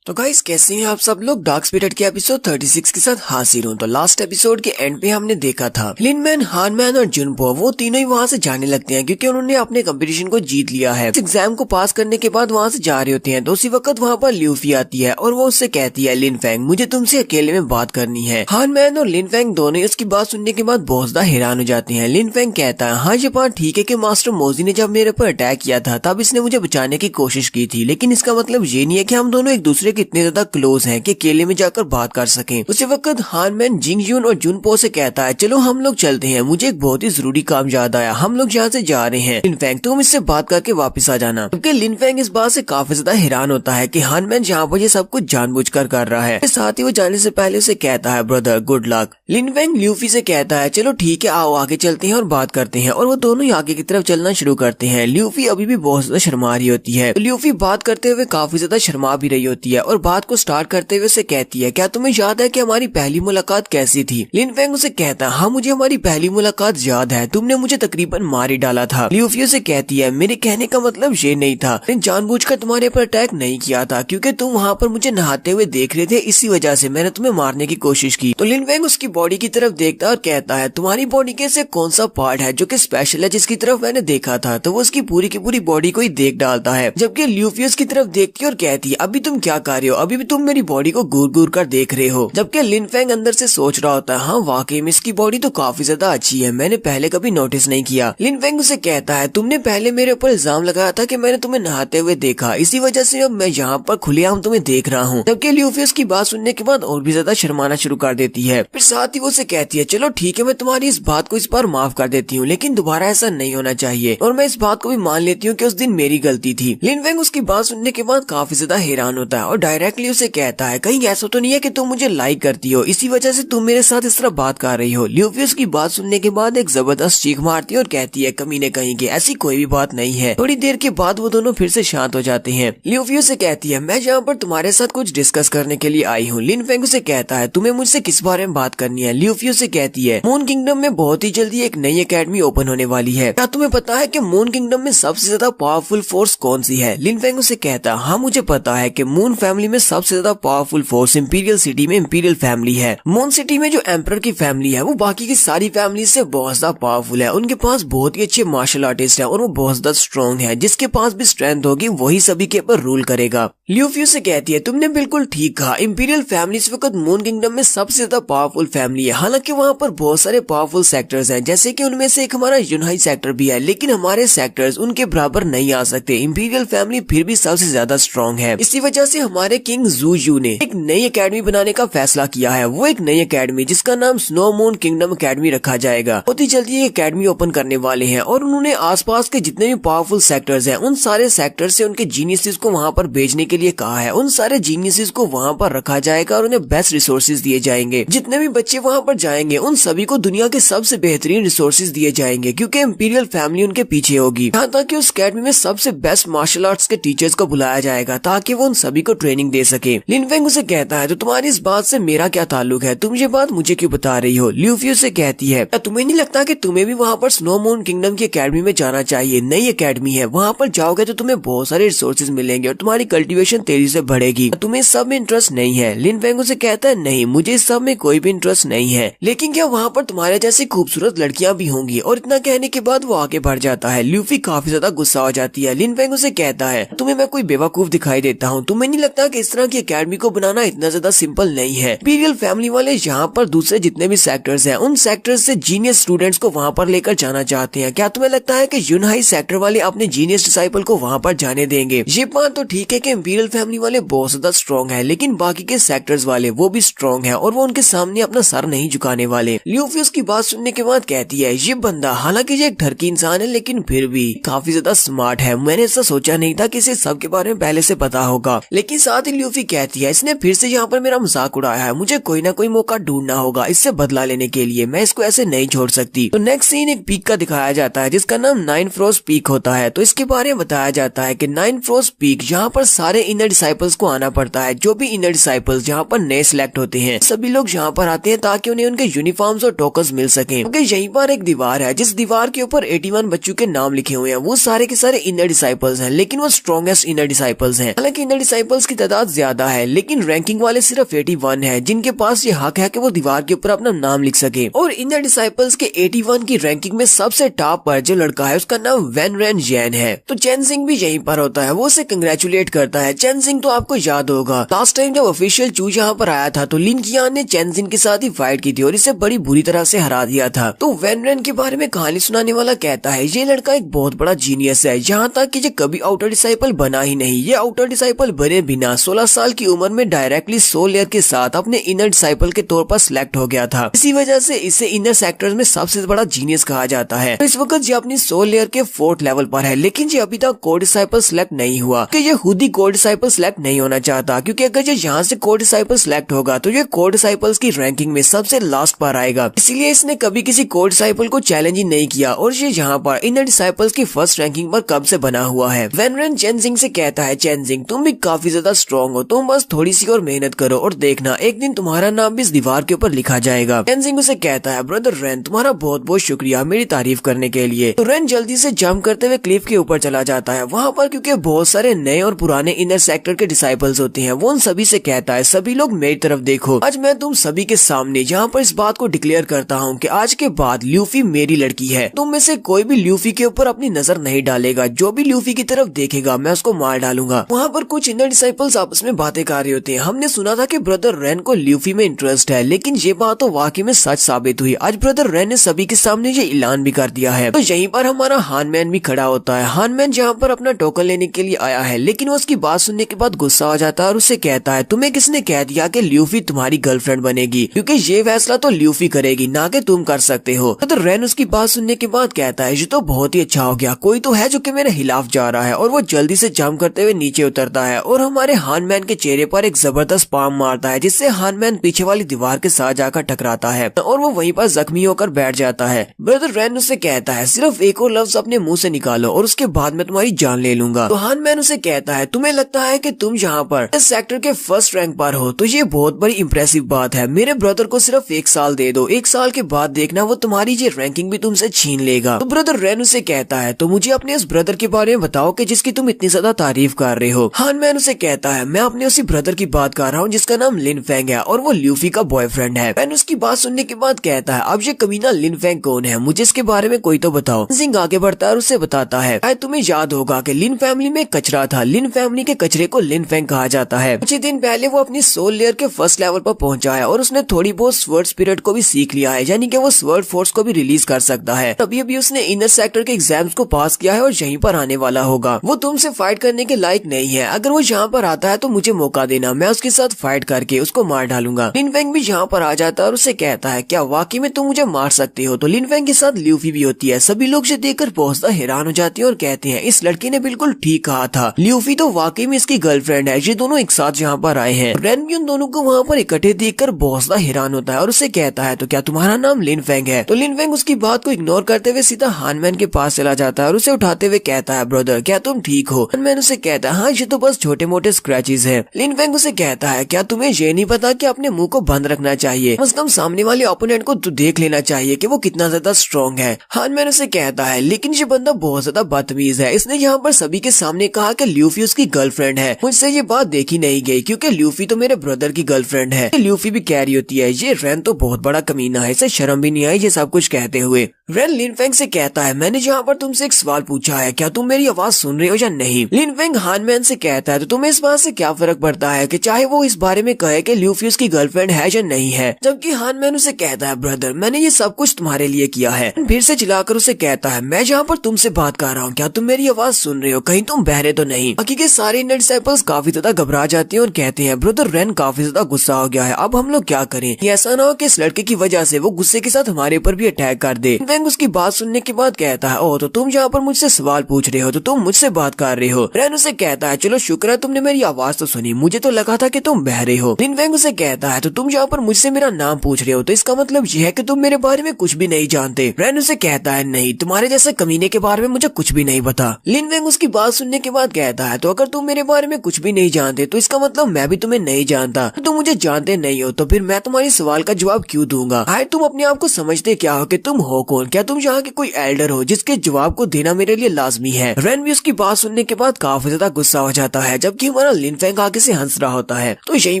तो गाइस कैसे हैं आप सब लोग। डार्क स्पिरिट के एपिसोड 36 के साथ हाजिर हूँ। तो लास्ट एपिसोड के एंड पे हमने देखा था लिनमैन, हानमैन और जुनपो वो तीनों ही वहाँ से जाने लगते हैं क्योंकि उन्होंने अपने कंपटीशन को जीत लिया है। इस एग्जाम को पास करने के बाद वहाँ से जा रहे होते हैं तो उसी वक्त वहाँ पर ल्यूफी आती है और वो उससे कहती है, लिन फेंग मुझे तुमसे अकेले में बात करनी है। हानमैन और लिन फेंग दोनों उसकी बात सुनने के बाद बहुत ज्यादा हैरान हो जाते हैं। लिन फेंग कहता है, हाँ ये बात ठीक है कि मास्टर मोजी ने जब मेरे पर अटैक किया था तब इसने मुझे बचाने की कोशिश की थी, लेकिन इसका मतलब ये नहीं है कि हम दोनों एक दूसरे तक इतने ज्यादा क्लोज हैं कि अकेले में जाकर बात कर सकें। उसी वक्त हानमैन जिंग यून और जुनपो से कहता है चलो हम लोग चलते हैं, मुझे एक बहुत ही जरूरी काम याद आया, हम लोग यहाँ से जा रहे हैं। लिनफेंग तुम इससे बात करके वापस आ जाना। क्योंकि लिनफेंग इस बात से काफी ज्यादा हैरान होता है कि हानमैन यहाँ पर ये सब कुछ जानबूझकर कर रहा है। साथ ही वो जाने से पहले उसे कहता है ब्रदर गुड लक। लिनफेंग ल्यूफी से कहता है चलो ठीक है आओ आगे चलते हैं और बात करते हैं, और वो दोनों ही आगे की तरफ चलना शुरू करते हैं। ल्यूफी अभी भी बहुत ज्यादा शर्मा रही होती है। ल्यूफी बात करते हुए काफी ज्यादा शर्मा भी रही होती है और बात को स्टार्ट करते हुए उसे कहती है क्या तुम्हें याद है कि हमारी पहली मुलाकात कैसी थी? लिनफेंग उसे कहता है हाँ मुझे हमारी पहली मुलाकात याद है, तुमने मुझे तकरीबन मार ही डाला था। ल्यूफी उसे कहती है मेरे कहने का मतलब ये नहीं था, मैंने जानबूझकर तुम्हारे पर अटैक नहीं किया था क्योंकि तुम वहाँ पर मुझे नहाते हुए देख रहे थे, इसी वजह से मैंने तुम्हें मारने की कोशिश की। तो लिनफेंग उसकी बॉडी की तरफ देखता है और कहता है तुम्हारी बॉडी के से कौन सा पार्ट है जो कि स्पेशल है जिसकी तरफ मैंने देखा था? तो वो उसकी पूरी की पूरी बॉडी को ही देख डालता है, जबकि ल्यूफी उसकी तरफ देखती है और कहती है अभी तुम क्या कर रहे हो, अभी भी तुम मेरी बॉडी को घूर घूर कर देख रहे हो। जबकि लिनफेंग अंदर से सोच रहा होता है हाँ वाकई में इसकी बॉडी तो काफी ज्यादा अच्छी है, मैंने पहले कभी नोटिस नहीं किया। लिनफेंग उसे कहता है तुमने पहले मेरे ऊपर इल्जाम लगाया था कि मैंने तुम्हें नहाते हुए देखा, इसी वजह से अब मैं यहाँ पर खुलेआम तुम्हें देख रहा हूँ। जबकि ल्यूफी उसकी बात सुनने के बाद और भी ज्यादा शर्माना शुरू कर देती है। फिर साथ ही वो उसे कहती है चलो ठीक है मैं तुम्हारी इस बात को इस बार माफ कर देती हूँ, लेकिन दोबारा ऐसा नहीं होना चाहिए, और मैं इस बात को भी मान लेती हूँ कि उस दिन मेरी गलती थी। लिनफेंग उसकी बात सुनने के बाद काफी ज्यादा हैरान होता है और डायरेक्टली उसे कहता है कहीं ऐसा तो नहीं है कि तुम मुझे लाइक करती हो, इसी वजह से तुम मेरे साथ इस तरह बात कर रही हो। ल्यूफी उसकी बात सुनने के बाद एक जबरदस्त चीख मारती है और कहती है कमीने कहीं के ऐसी कोई भी बात नहीं है। थोड़ी देर के बाद वो दोनों फिर से शांत हो जाते हैं। ल्यूफी उसे कहती है मैं यहाँ पर तुम्हारे साथ कुछ डिस्कस करने के लिए आई हूँ। लिनफेंग उसे कहता है तुम्हें मुझसे किस बारे में बात करनी है? ल्यूफी उसे कहती है मून किंगडम में बहुत ही जल्दी एक नई एकेडमी ओपन होने वाली है, क्या तुम्हें पता है कि मून किंगडम में सबसे ज्यादा पावरफुल फोर्स कौन सी है? लिनफेंग उसे कहता है हाँ मुझे पता है कि मून फैमिली में सबसे ज्यादा पावरफुल फोर्स इंपीरियल सिटी में इंपीरियल फैमिली है। मून सिटी में जो एम्परर की फैमिली है वो बाकी की सारी फैमिली से बहुत ज्यादा पावरफुल है, उनके पास बहुत ही अच्छे मार्शल आर्टिस्ट है और वो बहुत ज्यादा स्ट्रॉन्ग है, जिसके पास भी स्ट्रेंथ होगी वही सभी के ऊपर रूल करेगा। ल्यूफी से कहती है तुमने बिल्कुल ठीक कहा, इंपीरियल फैमिली इस वक्त मून किंगडम में सबसे ज्यादा पावरफुल फैमिली है। हालांकि वहाँ पर बहुत सारे पावरफुल सेक्टर्स हैं, जैसे कि उनमें से एक हमारा यूनहाई सेक्टर भी है, लेकिन हमारे सेक्टर्स उनके बराबर नहीं आ सकते। इंपीरियल फैमिली फिर भी सबसे ज्यादा स्ट्रॉन्ग है। इसी वजह से हमारे किंग जू यू ने एक नई एकेडमी बनाने का फैसला किया है। वो एक नई एकेडमी जिसका नाम स्नो मून किंगडम एकेडमी रखा जाएगा। बहुत ही जल्दी ये एकेडमी ओपन करने वाले हैं और उन्होंने आसपास के जितने भी पावरफुल सेक्टर्स हैं उन सारे सेक्टर से उनके जीनियसेस को वहाँ पर भेजने के लिए कहा है। उन सारे जीनियसेस को वहाँ पर रखा जाएगा और उन्हें बेस्ट रिसोर्सेज दिए जाएंगे। जितने भी बच्चे वहाँ पर जाएंगे उन सभी को दुनिया के सबसे बेहतरीन रिसोर्सेज दिए जाएंगे, क्योंकि इंपीरियल फैमिली उनके पीछे होगी। यहाँ तक कि उस एकेडमी में सबसे बेस्ट मार्शल आर्ट्स के टीचर्स को बुलाया जाएगा ताकि वो उन सभी को ट्रेनिंग दे सके। लिनफेंग उसे कहता है तो तुम्हारी इस बात से मेरा क्या ताल्लुक है, तुम ये बात मुझे क्यों बता रही हो? ल्यूफी उसे कहती है क्या तुम्हें नहीं लगता कि तुम्हें भी वहाँ पर स्नो मून किंगडम की एकेडमी में जाना चाहिए? नई एकेडमी है, वहाँ पर जाओगे तो तुम्हें बहुत सारे रिसोर्सेज मिलेंगे और तुम्हारी कल्टीवेशन तेजी से बढ़ेगी। तुम्हें इस सब में इंटरेस्ट नहीं है? लिनफेंग उसे कहता है नहीं, मुझे इस सब में कोई भी इंटरेस्ट नहीं है, लेकिन क्या वहाँ पर तुम्हारे जैसी खूबसूरत लड़कियां भी होंगी? और इतना कहने के बाद वो आगे बढ़ जाता है। ल्यूफी काफी ज्यादा गुस्सा हो जाती है। लिनफेंग उसे कहता है तुम्हें मैं कोई बेवकूफ दिखाई देता हूँ? तुम्हें नहीं लगता कि इस तरह की एकेडमी को बनाना इतना ज्यादा सिंपल नहीं है? इंपीरियल फैमिली वाले यहाँ पर दूसरे जितने भी सेक्टर्स हैं उन सेक्टर्स से जीनियस स्टूडेंट्स को वहाँ पर लेकर जाना चाहते हैं। क्या तुम्हें लगता है कि यूनहाई सेक्टर वाले अपने जीनियस डिसाइपल को वहाँ पर जाने देंगे? ये बात तो ठीक है कि इंपीरियल फैमिली वाले बहुत ज्यादा स्ट्रॉन्ग है, लेकिन बाकी के सेक्टर्स वाले वो भी स्ट्रॉन्ग है और वो उनके सामने अपना सर नहीं झुकाने वाले। ल्यूफी उसकी बात सुनने के बाद कहती है ये बंदा हालांकि ये एक ठरकी इंसान है लेकिन फिर भी काफी ज्यादा स्मार्ट है, मैंने ऐसा सोचा नहीं था कि इसे सब के बारे में पहले से पता होगा। लेकिन साथ ही ल्यूफी कहती है इसने फिर से यहाँ पर मेरा मजाक उड़ाया है, मुझे कोई ना कोई मौका ढूंढना होगा इससे बदला लेने के लिए, मैं इसको ऐसे नहीं छोड़ सकती। तो नेक्स्ट सीन एक पीक का दिखाया जाता है जिसका नाम नाइन फ्रोस्ट पीक होता है। तो इसके बारे में बताया जाता है कि नाइन फ्रोस्ट पीक यहाँ पर सारे इनर डिसाइपल्स को आना पड़ता है। जो भी इनर डिसाइपल्स यहाँ पर नए सिलेक्ट होते हैं सभी लोग यहाँ पर आते हैं ताकि उन्हें उनके यूनिफॉर्म्स और टोकन्स मिल सके, क्योंकि यहीं पर एक दीवार है जिस दीवार के ऊपर 81 बच्चों के नाम लिखे हुए हैं। वो सारे के सारे इनर डिसाइपल्स हैं, लेकिन वो स्ट्रॉन्गेस्ट इनर डिसाइपल्स हैं। हालांकि इनर डिसाइपल्स की तादाद ज्यादा है लेकिन रैंकिंग वाले सिर्फ 81 है जिनके पास ये हक है कि वो दीवार के ऊपर अपना नाम लिख सके। और इनर डिसाइपल्स के 81 की रैंकिंग में सबसे टॉप पर जो लड़का है उसका नाम वैन रेन जैन है। तो चैन सिंह भी यहीं पर होता है, वो उसे कंग्रेचुलेट करता है। चैन सिंह तो आपको याद होगा लास्ट टाइम जब ऑफिशियल चू यहाँ पर आया था तो लिन कियान ने चैन सिंह के साथ ही फाइट की थी और इसे बड़ी बुरी तरह से हरा दिया था। तो वैन रेन के बारे में कहानी सुनाने वाला कहता है ये लड़का एक बहुत बड़ा जीनियस है, यहाँ तक कि ये कभी आउटर डिसाइपल बना ही नहीं, ये आउटर डिसाइपल बने बिना कमीना 16 साल की उम्र में डायरेक्टली सोल लेयर के साथ अपने इनर डिसाइपल के तौर पर सिलेक्ट हो गया था। इसी वजह से इसे इनर सेक्टर्स में सबसे बड़ा जीनियस कहा जाता है। तो इस वक्त ये अपनी सोल लेयर के 4th लेवल पर है, लेकिन ये अभी तक कोर डिसाइपल सिलेक्ट नहीं हुआ कि ये खुद ही कोर डिसाइपल सिलेक्ट नहीं होना चाहता, क्योंकि अगर ये यहाँ से कोर डिसाइपल सिलेक्ट होगा तो ये कोर डिसाइपल्स की रैंकिंग में सबसे लास्ट पर आएगा। इसलिए इसने कभी किसी कोर डिसाइपल को चैलेंज ही नहीं किया और ये यहाँ पर इनर डिसाइपल्स की फर्स्ट रैंकिंग पर कब से बना हुआ है। वेनरेन चेनजिंग से कहता है, चेनजिंग तुम भी काफी ज्यादा स्ट्रॉन्ग हो, तुम बस थोड़ी सी और मेहनत करो और देखना एक दिन तुम्हारा नाम भी इस दीवार के ऊपर लिखा जाएगा। चेनजिंग उसे कहता है, ब्रदर रेन तुम्हारा बहुत बहुत शुक्रिया मेरी तारीफ करने के लिए। तो रेन जल्दी से जंप करते हुए क्लिफ के ऊपर चला जाता है। वहाँ पर क्योंकि बहुत सारे नए और पुराने इनर सेक्टर के डिसाइपल्स होते हैं, वो उन सभी से कहता है, सभी लोग मेरी तरफ देखो, आज मैं तुम सभी के सामने यहाँ पर इस बात को डिक्लेयर करता हूँ कि आज के बाद ल्यूफी मेरी लड़की है। तुम में से कोई भी ल्यूफी के ऊपर अपनी नजर नहीं डालेगा, जो भी ल्यूफी की तरफ देखेगा मैं उसको मार डालूंगा। वहाँ पर कुछ इनर डिसाइपल्स आपस में बातें कर रहे होते हैं। हमने सुना था कि ब्रदर रेन को ल्यूफी में इंटरेस्ट है, लेकिन ये बात तो वाकई में सच साबित हुई। आज ब्रदर रेन ने सभी के सामने ये ऐलान भी कर दिया है। तो यहीं पर हमारा हानमैन भी खड़ा होता है। हानमैन जहाँ पर अपना टोकन लेने के लिए आया है, लेकिन वो उसकी बात सुनने के बाद गुस्सा हो जाता है और उससे कहता है, तुम्हें किसने कह दिया कि ल्यूफी तुम्हारी गर्लफ्रेंड बनेगी, क्योंकि ये फैसला तो ल्यूफी करेगी, ना कि तुम कर सकते हो। तो रेन उसकी बात सुनने के बाद कहता है, ये तो बहुत ही अच्छा हो गया, कोई तो है जो कि मेरे खिलाफ जा रहा है। और वो जल्दी से जंप करते हुए नीचे उतरता है और हमारे हानमैन के चेहरे पर एक जबरदस्त पाम मारता है, जिससे हानमैन पीछे वाली दीवार के साथ जाकर टकराता है और वो वहीं पर जख्मी होकर बैठ जाता है। ब्रदर रेन उससे कहता है, सिर्फ एक और लफ्ज अपने मुंह से निकालो और उसके बाद मैं तुम्हारी जान ले लूंगा। तो हानमैन उसे कहता है, तुम्हें लगता है कि तुम यहाँ पर इस सेक्टर के फर्स्ट रैंक पर हो, तो ये बहुत बड़ी इंप्रेसिव बात है। मेरे ब्रदर को सिर्फ 1 साल दे दो, 1 साल के बाद देखना वो तुम्हारी ये रैंकिंग भी तुमसे छीन लेगा। तो ब्रदर रेन उसे कहता है, तो मुझे अपने उस ब्रदर के बारे में बताओ कि जिसकी तुम इतनी ज्यादा तारीफ कर रहे हो। हानमैन उसे कहता है, मैं अपने उसी ब्रदर की बात कर रहा हूँ जिसका नाम लिन फेंग है और वो ल्यूफी का बॉयफ्रेंड है। मैन उसकी बात सुनने के बाद कहता है, अब ये कमीना लिन फेंग कौन है, मुझे इसके बारे में कोई तो बताओ। जिंग आगे बढ़ता है और उसे बताता है, तुम्हें याद होगा कि लिन फैमिली में कचरा था, लिन फैमिली के कचरे को लिन फेंग कहा जाता है। कुछ दिन पहले वो अपनी सोल लेयर के फर्स्ट लेवल पर पहुंचा है और उसने थोड़ी बहुत स्वर्ड स्पिरिट को भी सीख लिया है, यानी कि वो स्वर्ड फोर्स को भी रिलीज कर सकता है। अभी अभी उसने इनर सेक्टर के एग्जाम्स को पास किया है और यहीं पर आने वाला होगा। वो तुमसे फाइट करने के लायक नहीं है, अगर वो यहाँ पर आता है तो मुझे मौका देना, मैं उसके साथ फाइट करके उसको मार डालूंगा। लिन फेंग भी यहाँ पर आ जाता है और उसे कहता है, क्या वाकई में तुम मुझे मार सकते हो। तो लिन फेंग के साथ ल्यूफी भी होती है। सभी लोग इसे देखकर बहुत हैरान हो जाते हैं और कहते हैं, इस लड़के ने बिल्कुल ठीक कहा था, ल्यूफी तो वाकई में इसकी गर्लफ्रेंड है। ये दोनों एक साथ यहाँ पर आए हैं। रेन भी उन दोनों को वहाँ पर इकट्ठे देखकर बहुत ज्यादा हैरान होता है और उसे कहता है, तो क्या तुम्हारा नाम लिन फेंग है। तो लिन फेंग उसकी बात को इग्नोर करते हुए सीधा हानमैन के पास चला जाता है और उसे उठाते हुए कहता है, ब्रदर क्या तुम ठीक हो। हानमैन उसे कहता है, हाँ ये तो बस छोटे मोटे स्क्रैचेस है। लिन फेंग उसे कहता है, क्या तुम्हें ये नहीं पता कि अपने मुंह को बंद रखना चाहिए, कम से कम सामने वाले ओपोनेंट को तो देख लेना चाहिए कि वो कितना ज्यादा स्ट्रॉन्ग है। हानमैन उसे कहता है, लेकिन ये बंदा बहुत ज्यादा बदतमीज है, इसने यहाँ पर सभी के सामने कहा कि ल्यूफी उसकी गर्लफ्रेंड है। मुझसे ये बात देखी नहीं गई क्योंकि ल्यूफी तो मेरे ब्रदर की गर्लफ्रेंड है। ल्यूफी भी कह रही होती है, ये रेन तो बहुत बड़ा कमीना है, इसे शर्म भी नहीं आई ये सब कुछ कहते हुए। रेन लिन फेंग से कहता है, मैंने यहाँ पर तुमसे एक सवाल पूछा है, क्या तुम मेरी आवाज सुन रहे हो या नहीं। लिन फेंग हानमैन से कहता है, तो तुम्हें इस बात से क्या फर्क पड़ता है कि चाहे वो इस बारे में कहे कि ल्यूफी उसकी गर्लफ्रेंड है या नहीं है। जबकि हानमैन उसे कहता है, ब्रदर मैंने ये सब कुछ तुम्हारे लिए किया है। फिर से चिल्लाकर उसे कहता है, मैं यहाँ पर तुमसे बात कर रहा हूँ, क्या तुम मेरी आवाज सुन रहे हो, कहीं तुम बहरे तो नहीं। बाकी के सारे इनर डिसाइपल्स काफी ज्यादा घबरा जाते हैं और कहते हैं, ब्रदर रेन काफी ज्यादा गुस्सा हो गया है, अब हम लोग क्या करें। ये ऐसा ना हो कि इस लड़के की वजह से वो गुस्से के साथ हमारे ऊपर भी अटैक कर दे। फेंग उसकी बात सुनने के बाद कहता है, ओह तो तुम यहाँ पर मुझसे सवाल पूछ रहे हो, तो तुम मुझसे बात कर रहे हो। रेन उसे कहता है, चलो शुक्र है तुमने मेरी आवाज तो सुनी, मुझे तो लगा था कि तुम बह रहे हो। लिन फेंग उसे कहता है, तो तुम यहाँ पर मुझसे मेरा नाम पूछ रहे हो, तो इसका मतलब यह है कि तुम मेरे बारे में कुछ भी नहीं जानते। रेन उसे कहता है, नहीं, तुम्हारे जैसे कमीने के बारे में मुझे कुछ भी नहीं पता। लिन फेंग उसकी बात सुनने के बाद कहता है, तो अगर तुम मेरे बारे में कुछ भी नहीं जानते तो इसका मतलब मैं भी तुम्हें नहीं जानता। तुम मुझे जानते नहीं हो तो फिर मैं तुम्हारे सवाल का जवाब क्यों दूंगा। आए तुम अपने आप को समझते क्या हो कि तुम हो कौन, क्या तुम यहाँ के कोई एल्डर हो जिसके जवाब को देना मेरे लिए लाजमी है। रेन भी उसकी बात सुनने के बाद काफी ज्यादा गुस्सा हो जाता है, जबकि हमारा लिन फेंग आगे से हंस रहा होता है। तो यहीं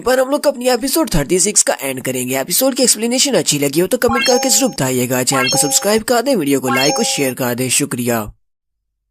पर हम लोग अपनी एपिसोड 36 का एंड करेंगे। एपिसोड की एक्सप्लेनेशन अच्छी लगी हो तो कमेंट करके जरूर बताइएगा। चैनल को सब्सक्राइब कर दे, वीडियो को लाइक और शेयर कर दे। शुक्रिया।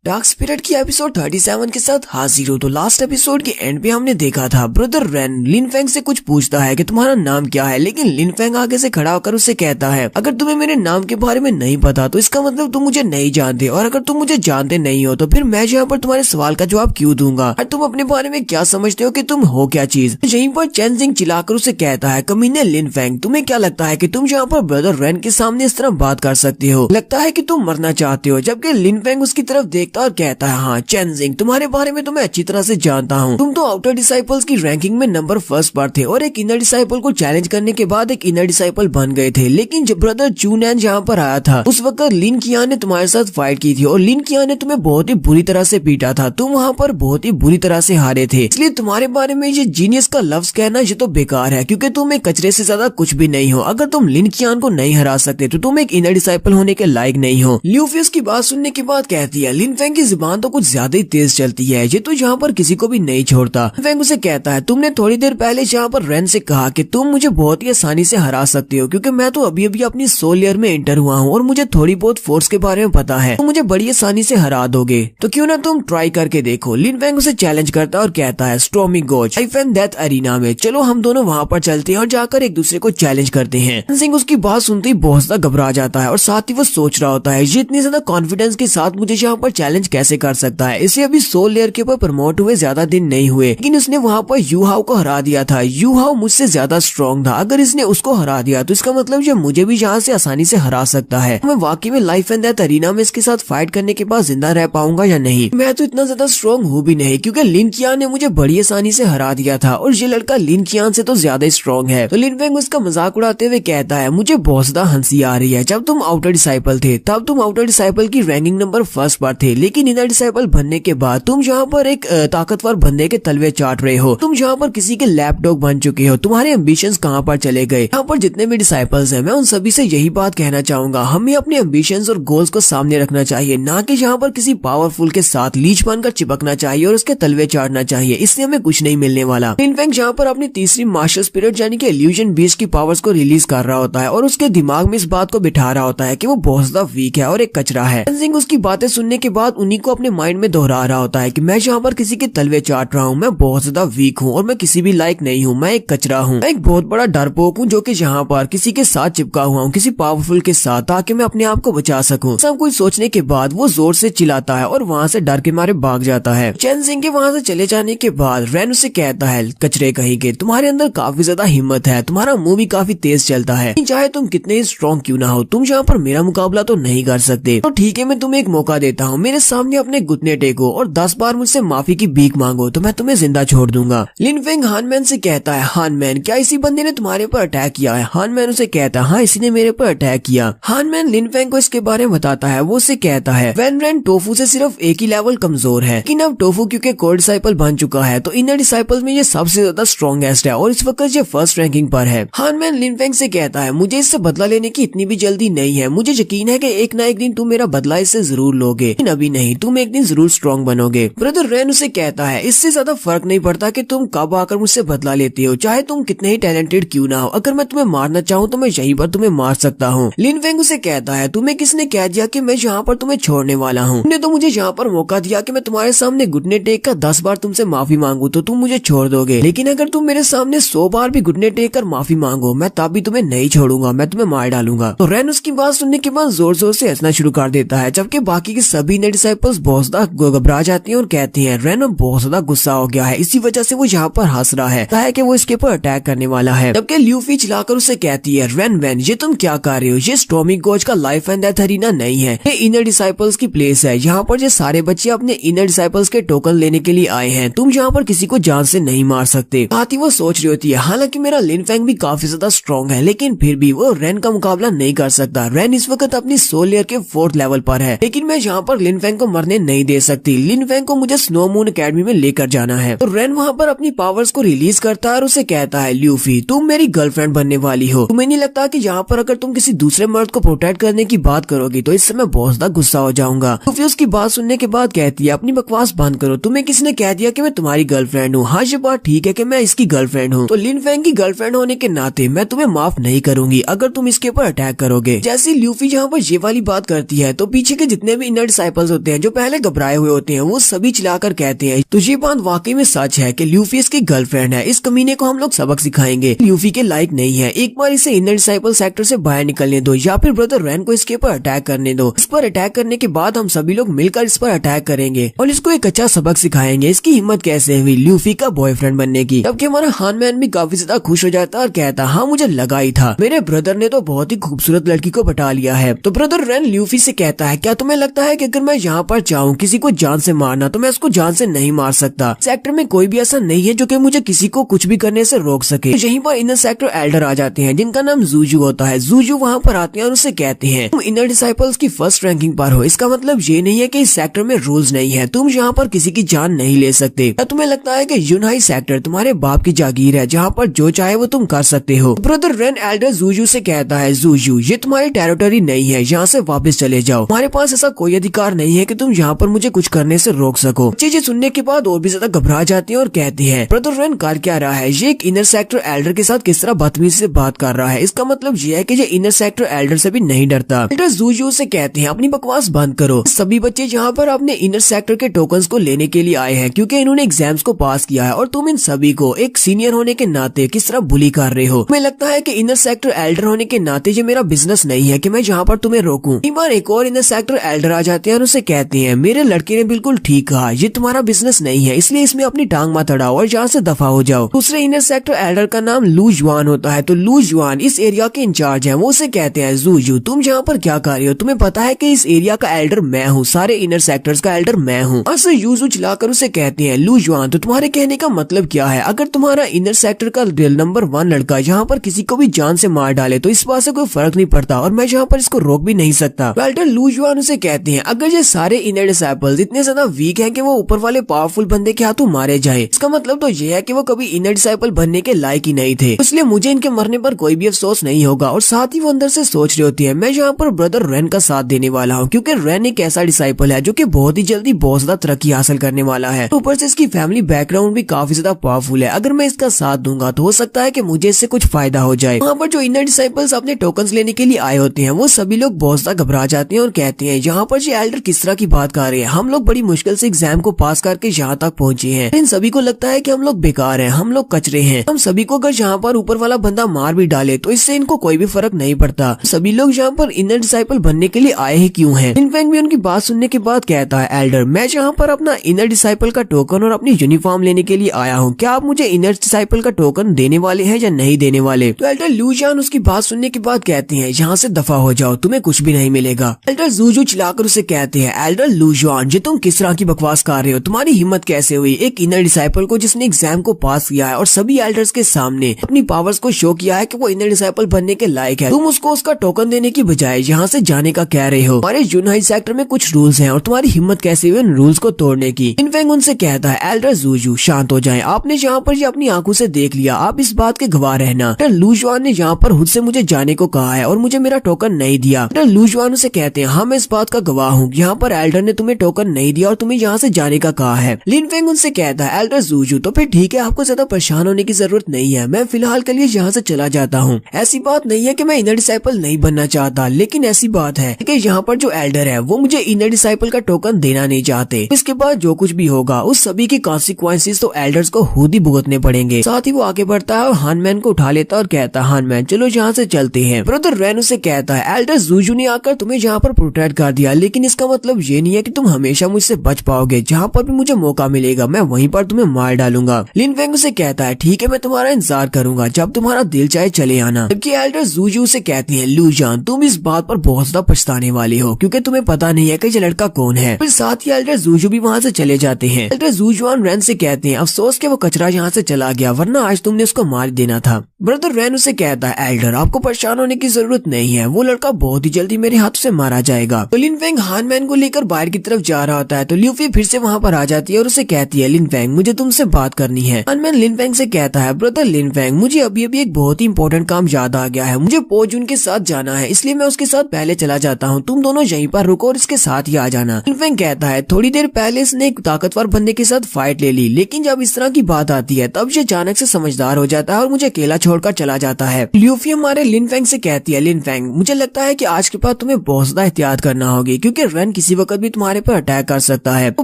डार्क स्पिरिट की एपिसोड 37 के साथ हाजिर हो। तो लास्ट एपिसोड के एंड पे हमने देखा था ब्रदर रेन लिन फेंग से कुछ पूछता है कि तुम्हारा नाम क्या है, लेकिन लिन फेंग आगे से खड़ा होकर उससे कहता है अगर तुम्हें मेरे नाम के बारे में नहीं पता तो इसका मतलब तुम मुझे नहीं जानते, और अगर तुम मुझे जानते नहीं हो तो फिर मैं यहाँ पर तुम्हारे सवाल का जवाब क्यों दूंगा, और तुम अपने बारे में क्या समझते हो कि तुम हो क्या चीज। यहीं पर चैन सिंह चिल्लाकर उसे कहता है कमीने लिन फेंग, तुम्हें क्या लगता है कि तुम यहाँ पर ब्रदर रेन के सामने इस तरह बात कर सकते हो, लगता है कि तुम मरना चाहते हो। जबकि लिन फेंग उसकी तरफ देखता और कहता है हाँ चैन सिंह, तुम्हारे बारे में तो मैं अच्छी तरह से जानता हूँ, तुम तो आउटर डिसाइपल्स की रैंकिंग में नंबर फर्स्ट पर थे और एक इनर डिसाइपल को चैलेंज करने के बाद एक इनर डिसाइपल बन गए थे। लेकिन जब ब्रदर चूनैन यहाँ पर आया था उस वक्त लिन कियान ने तुम्हारे साथ फाइट की थी और लिन कियान ने तुम्हें बहुत ही बुरी तरह से पीटा था, तुम वहाँ पर बहुत ही बुरी तरह से हारे थे। इसलिए तुम्हारे बारे में ये जीनियस का लफ्ज कहना ये तो बेकार है, क्योंकि तुम एक कचरे से ज्यादा कुछ भी नहीं हो। अगर तुम लिन कियान को नहीं हरा सकते तो तुम एक इनर डिसाइपल होने के लायक नहीं हो। ल्यूफी उसकी बात सुनने के बाद कहती है लिन फेंग की जुबान तो कुछ ज्यादा ही तेज चलती है, ये तो यहाँ पर किसी को भी नहीं छोड़ता। फेंग उसे कहता है तुमने थोड़ी देर पहले यहाँ पर रेन से कहा कि तुम मुझे बहुत ही आसानी से हरा सकते हो, क्योंकि मैं तो अभी अभी अपनी सोल लेयर में एंटर हुआ हूँ और मुझे थोड़ी बहुत फोर्स के बारे में पता है, तुम मुझे बड़ी आसानी से हरा दोगे, तो क्यों ना तुम ट्राई करके देखो। लिन फेंग उसे चैलेंज करता है और कहता है stormy goes life and death arena में, चलो हम दोनों वहाँ पर चलते हैं और जाकर एक दूसरे को चैलेंज करते हैं। सिंह उसकी बात सुनते ही बहुत ज्यादा घबरा जाता है और साथ ही वो सोच रहा होता है ये इतनी ज्यादा कॉन्फिडेंस के साथ मुझे यहाँ पर चैलेंज कैसे कर सकता है। इसे अभी सोल लेयर के ऊपर प्रमोट हुए ज्यादा दिन नहीं हुए, लेकिन उसने वहाँ पर यू हाउ को हरा दिया था। यू हाउ मुझसे ज्यादा स्ट्रॉन्ग था, अगर इसने उसको हरा दिया तो इसका मतलब ये मुझे भी यहाँ से आसानी से हरा सकता है। मैं वाकई में लाइफ एंड डेथ अरीना में इसके साथ फाइट करने के बाद जिंदा रह पाऊंगा या नहीं। मैं तो इतना ज्यादा स्ट्रॉन्ग हूँ भी नहीं, क्योंकि लिन कियान ने मुझे बड़ी आसानी से हरा दिया था और ये लड़का लिन कियान से तो ज्यादा स्ट्रॉन्ग है। तो लिन फेंग उसका मजाक उड़ाते हुए कहता है मुझे बहुत ज्यादा हंसी आ रही है, जब तुम आउटर डिसाइपल थे तब तुम आउटर डिसाइपल की रैंकिंग नंबर फर्स्ट पर थे, लेकिन इनर डिसाइपल बनने के बाद तुम यहाँ पर एक ताकतवर बंदे के तलवे चाट रहे हो, तुम यहाँ पर किसी के लैपडॉग बन चुके हो, तुम्हारे एम्बिशंस कहाँ पर चले गए। यहाँ पर जितने भी डिसाइपल्स हैं मैं उन सभी से यही बात कहना चाहूंगा, हमें अपने एम्बिशंस और गोल्स को सामने रखना चाहिए, ना कि यहाँ पर किसी पावरफुल के साथ लीच बनकर चिपकना चाहिए और उसके तलवे चाटना चाहिए, इससे हमें कुछ नहीं मिलने वाला। लिन फेंग यहाँ पर अपनी तीसरी मास्टर स्पिरिट यानी कि इल्यूजन बीस्ट की पावर्स को रिलीज कर रहा होता है और उसके दिमाग में इस बात को बिठा रहा होता है कि वो बहुत ज्यादा वीक है और एक कचरा है। सिंह उसकी बातें सुनने के बाद उन्हीं को अपने माइंड में दोहरा रहा होता है कि मैं यहाँ पर किसी के तलवे चाट रहा हूँ, मैं बहुत ज्यादा वीक हूँ और मैं किसी भी लायक नहीं हूँ, मैं एक कचरा हूँ, मैं एक बहुत बड़ा डरपोक हूँ जो कि यहाँ पर किसी के साथ चिपका हुआ हूँ, किसी पावरफुल के साथ, ताकि मैं अपने आप को बचा सकूँ। सब कुछ सोचने के बाद वो जोर से चिल्लाता है और वहाँ से डर के मारे भाग जाता है। चैन सिंह के वहाँ से चले जाने के बाद रेन उसे कहता है कचरे कहीं के, तुम्हारे अंदर काफी ज्यादा हिम्मत है, तुम्हारा मुंह भी काफी तेज चलता है, चाहे तुम कितने ही स्ट्रॉन्ग क्यों ना हो, तुम यहाँ पर मेरा मुकाबला तो नहीं कर सकते। तो ठीक है, मैं तुम्हें एक मौका देता हूँ, मेरे सामने अपने घुटने टेको और 10 बार मुझसे माफी की भीख मांगो तो मैं तुम्हें जिंदा छोड़ दूंगा। लिन फेंग हानमैन से कहता है हानमैन क्या इसी बंदे ने तुम्हारे पर अटैक किया है। हानमैन उसे कहता है हाँ इसी ने मेरे पर अटैक किया। हानमैन लिन फेंग को इसके बारे में बताता है, वो उसे कहता है वैन रेन टोफू से सिर्फ एक ही लेवल कमजोर है, लेकिन अब टोफू क्योंकि कोर डिसाइपल बन चुका है तो इनर डिसाइपल में ये सबसे ज्यादा स्ट्रॉन्गेस्ट है और इस वक्त ये फर्स्ट रैंकिंग पर है। हानमैन लिन फेंग से कहता है मुझे इससे बदला लेने की इतनी भी जल्दी नहीं है, मुझे यकीन है कि एक ना एक दिन तुम मेरा बदला इससे जरूर लोगे, लेकिन अभी नहीं, तुम एक दिन जरूर स्ट्रॉन्ग बनोगे। ब्रदर रेन उसे कहता है इससे ज्यादा फर्क नहीं पड़ता कि तुम कब आकर मुझसे बदला लेते हो, चाहे तुम कितने ही टैलेंटेड क्यों ना हो, अगर मैं तुम्हें मारना चाहूँ तो मैं यहीं पर तुम्हें मार सकता हूँ। लिन फेंग उसे कहता है तुम्हें किसने कह दिया कि मैं यहाँ पर तुम्हें छोड़ने वाला हूँ, तुमने तो मुझे यहाँ पर मौका दिया कि मैं तुम्हारे सामने घुटने टेक कर 10 बार तुमसे माफी मांगू तो तुम मुझे छोड़ दोगे, लेकिन अगर तुम मेरे सामने 100 बार भी घुटने टेक कर माफी मांगो मैं तब भी तुम्हें नहीं छोड़ूंगा, मैं तुम्हें मार डालूंगा। तो रेन उसकी बात सुनने के बाद जोर जोर से हंसना शुरू कर देता है, जबकि बाकी के सभी ने डिसाइपल्स बहुत ज्यादा घबरा जाती हैं और कहती हैं रेन बहुत ज्यादा गुस्सा हो गया है, इसी वजह से वो यहाँ पर हंस रहा है कि वो इसके ऊपर अटैक करने वाला है। जबकि ल्यूफी चिल्लाकर उसे कहती है रेन ये तुम क्या कर रहे हो, ये स्टॉर्मी गोज का लाइफ एंड डेथ अरीना नहीं है, ये इनर डिसाइपल्स की प्लेस है, यहाँ पर ये सारे बच्चे अपने इनर डिसाइपल्स के टोकन लेने के लिए आए हैं, तुम यहाँ पर किसी को जान से नहीं मार सकते। साथ ही वो सोच रही होती है हालांकि मेरा लिन फेंग भी काफी ज्यादा स्ट्रॉन्ग है, लेकिन फिर भी वो रेन का मुकाबला नहीं कर सकता। रेन इस वक्त अपनी सोल लेयर के 4th लेवल पर है, लेकिन मैं यहाँ पर लिन फेंग को मरने नहीं दे सकती। लिन फेंग को मुझे स्नो मून एकेडमी में लेकर जाना है। तो रेन वहाँ पर अपनी पावर्स को रिलीज करता है और उसे कहता है ल्यूफी तुम मेरी गर्लफ्रेंड बनने वाली हो, तुम्हें नहीं लगता कि यहाँ पर अगर तुम किसी दूसरे मर्द को प्रोटेक्ट करने की बात करोगी तो इससे मैं बहुत ज्यादा गुस्सा हो जाऊंगा। ल्यूफी उसकी बात सुनने के बाद कहती है अपनी बकवास बंद करो, तुम्हें किसने कह दिया कि मैं तुम्हारी गर्लफ्रेंड हूँ। हाँ ये बात ठीक है कि मैं इसकी गर्लफ्रेंड हूँ, तो लिन फेंग की गर्लफ्रेंड होने के नाते मैं तुम्हें माफ नहीं करूंगी अगर तुम इसके ऊपर अटैक करोगे। जैसे ल्यूफी यहाँ पर ये वाली बात करती है तो पीछे के जितने भी इनर डिसाइपल्स होते हैं जो पहले घबराए हुए होते हैं वो सभी चिल्लाकर कहते हैं तो ये बात वाकई में सच है कि ल्यूफी इसकी गर्लफ्रेंड है, इस कमीने को हम लोग सबक सिखाएंगे, ल्यूफी के लायक नहीं है, एक बार इसे इनर डिसाइपल सेक्टर से बाहर निकलने दो या फिर ब्रदर रैन को इसके ऊपर अटैक करने दो। इस पर अटैक करने के बाद हम सभी लोग मिलकर इस पर अटैक करेंगे और इसको एक अच्छा सबक सिखाएंगे इसकी हिम्मत कैसे हुई ल्यूफी का बॉयफ्रेंड बनने की। जबकि हमारा हानमैन भी काफी ज्यादा खुश हो जाता है और कहता हाँ मुझे लगा ही था, मेरे ब्रदर ने तो बहुत ही खूबसूरत लड़की को पटा लिया है। तो ब्रदर रैन ल्यूफी से कहता है क्या तुम्हें लगता है कि अगर मैं यहाँ पर चाहूँ किसी को जान से मारना तो मैं उसको जान से नहीं मार सकता, सेक्टर में कोई भी ऐसा नहीं है जो कि मुझे किसी को कुछ भी करने से रोक सके। तो यहीं पर इनर सेक्टर एल्डर आ जाते हैं जिनका नाम जूजू होता है। जूजू वहाँ पर आते हैं और उससे कहते हैं तुम इनर डिसाइपल्स की फर्स्ट रैंकिंग पर हो, इसका मतलब ये नहीं है कि इस सेक्टर में रूल्स नहीं है, तुम यहाँ पर किसी की जान नहीं ले सकते। क्या तुम्हें लगता है कि यूनाई सेक्टर तुम्हारे बाप की जागीर है जहाँ पर जो चाहे वो तुम कर सकते हो। ब्रदर रैन एल्डर जूजू से कहता है जूजू ये तुम्हारी टेरिटरी नहीं है, यहाँ से वापस चले जाओ, तुम्हारे पास ऐसा कोई अधिकार नहीं है कि तुम यहाँ पर मुझे कुछ करने से रोक सको। चीजें सुनने के बाद और भी ज्यादा घबरा जाती हैं और कहती हैं ब्रदर रैन कर क्या रहा है, ये एक इनर सेक्टर एल्डर के साथ किस तरह बदतमीजी से बात कर रहा है, इसका मतलब ये है कि ये इनर सेक्टर एल्डर से भी नहीं डरता। एल्डर जूजू से कहते हैं अपनी बकवास बंद करो, सभी बच्चे यहाँ पर अपने इनर सेक्टर के टोकन्स को लेने के लिए आए हैं क्योंकि इन्होंने एग्जाम्स को पास किया है और तुम इन सभी को एक सीनियर होने के नाते किस तरह बुली कर रहे हो। तुम्हें लगता है कि इनर सेक्टर एल्डर होने के नाते ये मेरा बिजनेस नहीं है कि मैं यहाँ पर तुम्हें रोकूं। एक बार एक और इनर सेक्टर एल्डर आ जाते हैं और उसे कहते हैं मेरे लड़के ने बिल्कुल ठीक कहा, ये तुम्हारा बिजनेस नहीं है इसलिए इसमें अपनी टांग मत अड़ाओ और यहाँ से दफा हो जाओ। दूसरे इनर सेक्टर एल्डर का नाम लू जुआन होता है। तो लू जुआन इस एरिया के इंचार्ज हैं, वो उसे कहते हैं जूजू तुम यहाँ पर क्या कर रहे हो, तुम्हें पता है कि इस एरिया का एल्डर मैं हूँ, सारे इनर सेक्टर्स का एल्डर मैं हूँ। और यूजू चलाकर उसे कहते हैं लू जुआन तो तुम्हारे कहने का मतलब क्या है, अगर तुम्हारा इनर सेक्टर का नंबर 1 लड़का यहाँ पर किसी को भी जान से मार डाले तो इस बात से कोई फर्क नहीं पड़ता और मैं यहाँ पर इसको रोक भी नहीं सकता। एल्डर लू जुआन उसे कहते हैं अगर ये सारे इनर डिसाइपल्स इतने ज्यादा वीक हैं कि वो ऊपर वाले पावरफुल बंदे के हाथों मारे जाएं, इसका मतलब तो ये है कि वो कभी इनर डिसाइपल बनने के लायक ही नहीं थे, इसलिए मुझे इनके मरने पर कोई भी अफसोस नहीं होगा। और साथ ही वो अंदर से सोच रही होती है मैं यहाँ पर ब्रदर रैन का साथ देने वाला हूँ क्योंकि रैन एक ऐसा डिसाइपल है जो कि बहुत ही जल्दी बहुत ज्यादा तरक्की हासिल करने वाला है, ऊपर से इसकी फैमिली बैकग्राउंड भी काफी ज्यादा पावरफुल है, अगर मैं इसका साथ दूंगा तो हो सकता है कि मुझे इससे कुछ फायदा हो जाए। वहाँ पर जो इनर डिसाइपल्स अपने टोकन्स लेने के लिए आए होते हैं वो सभी लोग बहुत ज्यादा घबरा जाते हैं और कहते हैं यहाँ पर ये एल्डर किस तरह की बात कर रहे हैं, हम लोग बड़ी मुश्किल से एग्जाम को पास करके यहाँ तक पहुँचे हैं, इन सभी को लगता है कि हम लोग बेकार हैं, हम लोग कचरे हैं, हम सभी को अगर यहाँ पर ऊपर वाला बंदा मार भी डाले तो इससे इनको कोई भी फर्क नहीं पड़ता, सभी लोग यहाँ पर इनर डिसाइपल बनने के लिए आए ही क्यों हैं। लिनफेंग भी उनकी बात सुनने के बाद कहता है एल्डर मैं यहाँ पर अपना इनर डिसाइपल का टोकन और अपनी यूनिफॉर्म लेने के लिए आया हूँ, क्या आप मुझे इनर डिसाइपल का टोकन देने वाले हैं या नहीं देने वाले। तो एल्डर लूजान उसकी बात सुनने के बाद कहते हैं यहाँ से दफा हो जाओ, तुम्हें कुछ भी नहीं मिलेगा। एल्डर जूजू चिल्लाकर उसे कहते हैं एल्डर लूजान जी तुम किस तरह की बकवास कर रहे हो, तुम्हारी हिम्मत कैसे हुई एक इनर डिसाइपल को जिसने एग्जाम को पास किया है और सभी एल्डर्स के सामने अपनी पावर्स को शो किया है कि वो इनर डिसाइपल बनने के लायक है, तुम उसको उसका टोकन देने की बजाय यहाँ से जाने का कह रहे हो। हमारे यूनाई सेक्टर में कुछ रूल्स हैं और तुम्हारी हिम्मत कैसे हुई उन रूल्स को तोड़ने की। लिनफेंग उनसे कहता है एल्डर जूजू शांत हो जाएं, आपने यहाँ पर ये अपनी आंखों से देख लिया, आप इस बात के गवाह रहना। लूजुआन ने यहाँ पर खुद से मुझे जाने को कहा है और मुझे मेरा टोकन नहीं दिया। लूजुआन उसे कहते हैं हाँ मैं इस बात का गवाह हूँ, यहाँ पर एल्डर ने तुम्हें टोकन नहीं दिया और तुम्हें यहाँ से जाने का कहा है। लिनफेंग उनसे कहता है एल्डर जूजू तो फिर ठीक है, आपको ज्यादा परेशान होने की जरूरत नहीं है, मैं फिलहाल के लिए यहाँ से चला जाता हूँ। ऐसी बात नहीं है कि मैं इनर डिसाइपल नहीं बनना चाहता, लेकिन ऐसी बात है कि यहाँ पर जो एल्डर है वो मुझे इनर डिसाइपल का टोकन देना नहीं चाहते, इसके बाद जो कुछ भी होगा उस सभी की कॉन्सिक्वेंसेस तो एल्डर्स को खुद ही भुगतने पड़ेंगे। साथ ही वो आगे बढ़ता है और हानमैन को उठा लेता है और कहता है हानमैन चलो यहाँ से चलते हैं। ब्रदर रैन उसे कहता है एल्डर जूजू ने आकर तुम्हें यहाँ पर प्रोटेक्ट कर दिया, लेकिन इसका मतलब ये नहीं है कि तुम हमेशा मुझसे बच पाओगे, जहाँ पर भी मुझे मौका मिलेगा मैं वहीं पर तुम्हें मार डालूंगा। लिनफेंग उसे कहता है ठीक है मैं तुम्हारा इंतजार करूंगा, जब तुम्हारा दिल चाहे चले आना। जबकि एल्डर जूजू से कहती है लूजान तुम इस बात पर बहुत ज्यादा पछताने वाले हो क्योंकि तुम्हें पता नहीं है कि ये लड़का कौन है। फिर साथ ही एल्डर जूजू भी वहाँ से चले जाते हैं। एल्डर जूजुआन रैन से कहते हैं अफसोस कि वो कचरा यहाँ से चला गया, वरना आज तुमने उसको मार देना था। ब्रदर रैन उसे कहता है एल्डर आपको परेशान होने की जरूरत नहीं है, वो लड़का बहुत ही जल्दी मेरे हाथ से मारा जाएगा। तो लिनफेंग हानमैन को लेकर बाहर की तरफ जा रहा होता है तो ल्यूफी फिर से वहाँ पर आ जाती है और उसे कहती है लिनफेंग मुझे तुमसे बात करनी है। हानमैन लिनफेंग से कहता है ब्रदर लिनफेंग मुझे अभी अभी एक बहुत ही इंपॉर्टेंट काम याद आ गया है, मुझे पोजुन के साथ जाना है, इसलिए मैं उसके साथ पहले चला जाता हूँ, तुम दोनों यहीं पर रुको और इसके साथ ही आ जाना। लिनफेंग कहता है थोड़ी देर पहले इसने एक ताकतवर बंदे के साथ फाइट ले ली, लेकिन जब इस तरह की बात आती है तब ये अचानक से समझदार हो जाता है और मुझे अकेला छोड़कर चला जाता है। ल्यूफी हमारे लिनफेंग से कहती है लिनफेंग मुझे लगता है कि आज के बाद तुम्हें बहुत ज्यादा एहतियात करना होगी क्योंकि रन किसी वक्त भी तुम्हारे पर अटैक कर सकता है। वो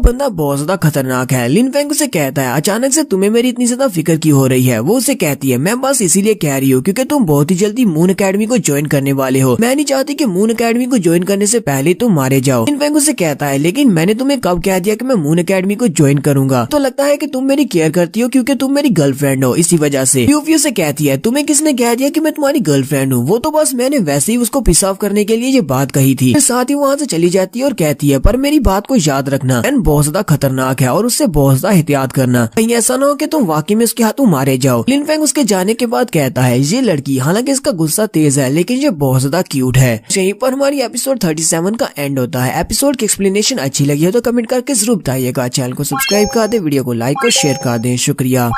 बंदा बहुत ज्यादा खतरनाक है। लिन फेंग उसे कहता है अचानक से तुम्हें मेरी इतनी ज्यादा फिक्र क्यों हो रही है। वो उसे कहती है मैं बस इसीलिए कह रही हूँ क्योंकि तुम बहुत ही जल्दी मून अकेडमी को ज्वाइन करने वाले हो। मैं नहीं चाहती कि मून अकेडमी को ज्वाइन करने से पहले तुम मारे जाओ। लिन फेंग उसे कहता है लेकिन मैंने तुम्हें कब कह दिया कि मैं मून अकेडमी को ज्वाइन करूंगा। तो लगता है कि तुम मेरी केयर करती हो क्योंकि तुम मेरी गर्लफ्रेंड हो, इसी वजह से। यूफी उसे कहती है तुम्हें किसने कह दिया कि मैं तुम्हारी गर्लफ्रेंड हूँ। वो तो बस मैंने वैसे ही उसको पिस ऑफ करने के लिए ये बात कही थी। फिर साथ ही वहाँ से चली जाती है और कहती है पर मेरी बात को याद रखना, एन बहुत ज्यादा खतरनाक है और उससे बहुत ज्यादा एहतियात करना, कहीं ऐसा ना हो कि तुम वाकई में उसके हाथों मारे जाओ। लिन फेंग उसके जाने के बाद कहता है ये लड़की हालांकि इसका गुस्सा तेज है लेकिन ये बहुत ज्यादा क्यूट है। यहीं पर हमारी एपिसोड 37 का एंड होता है। एपिसोड की एक्सप्लेनेशन अच्छी लगी है तो कमेंट करके जरूर बताइएगा। चैनल को सब्सक्राइब कर दे, वीडियो को लाइक और शेयर कर दें। शुक्रिया।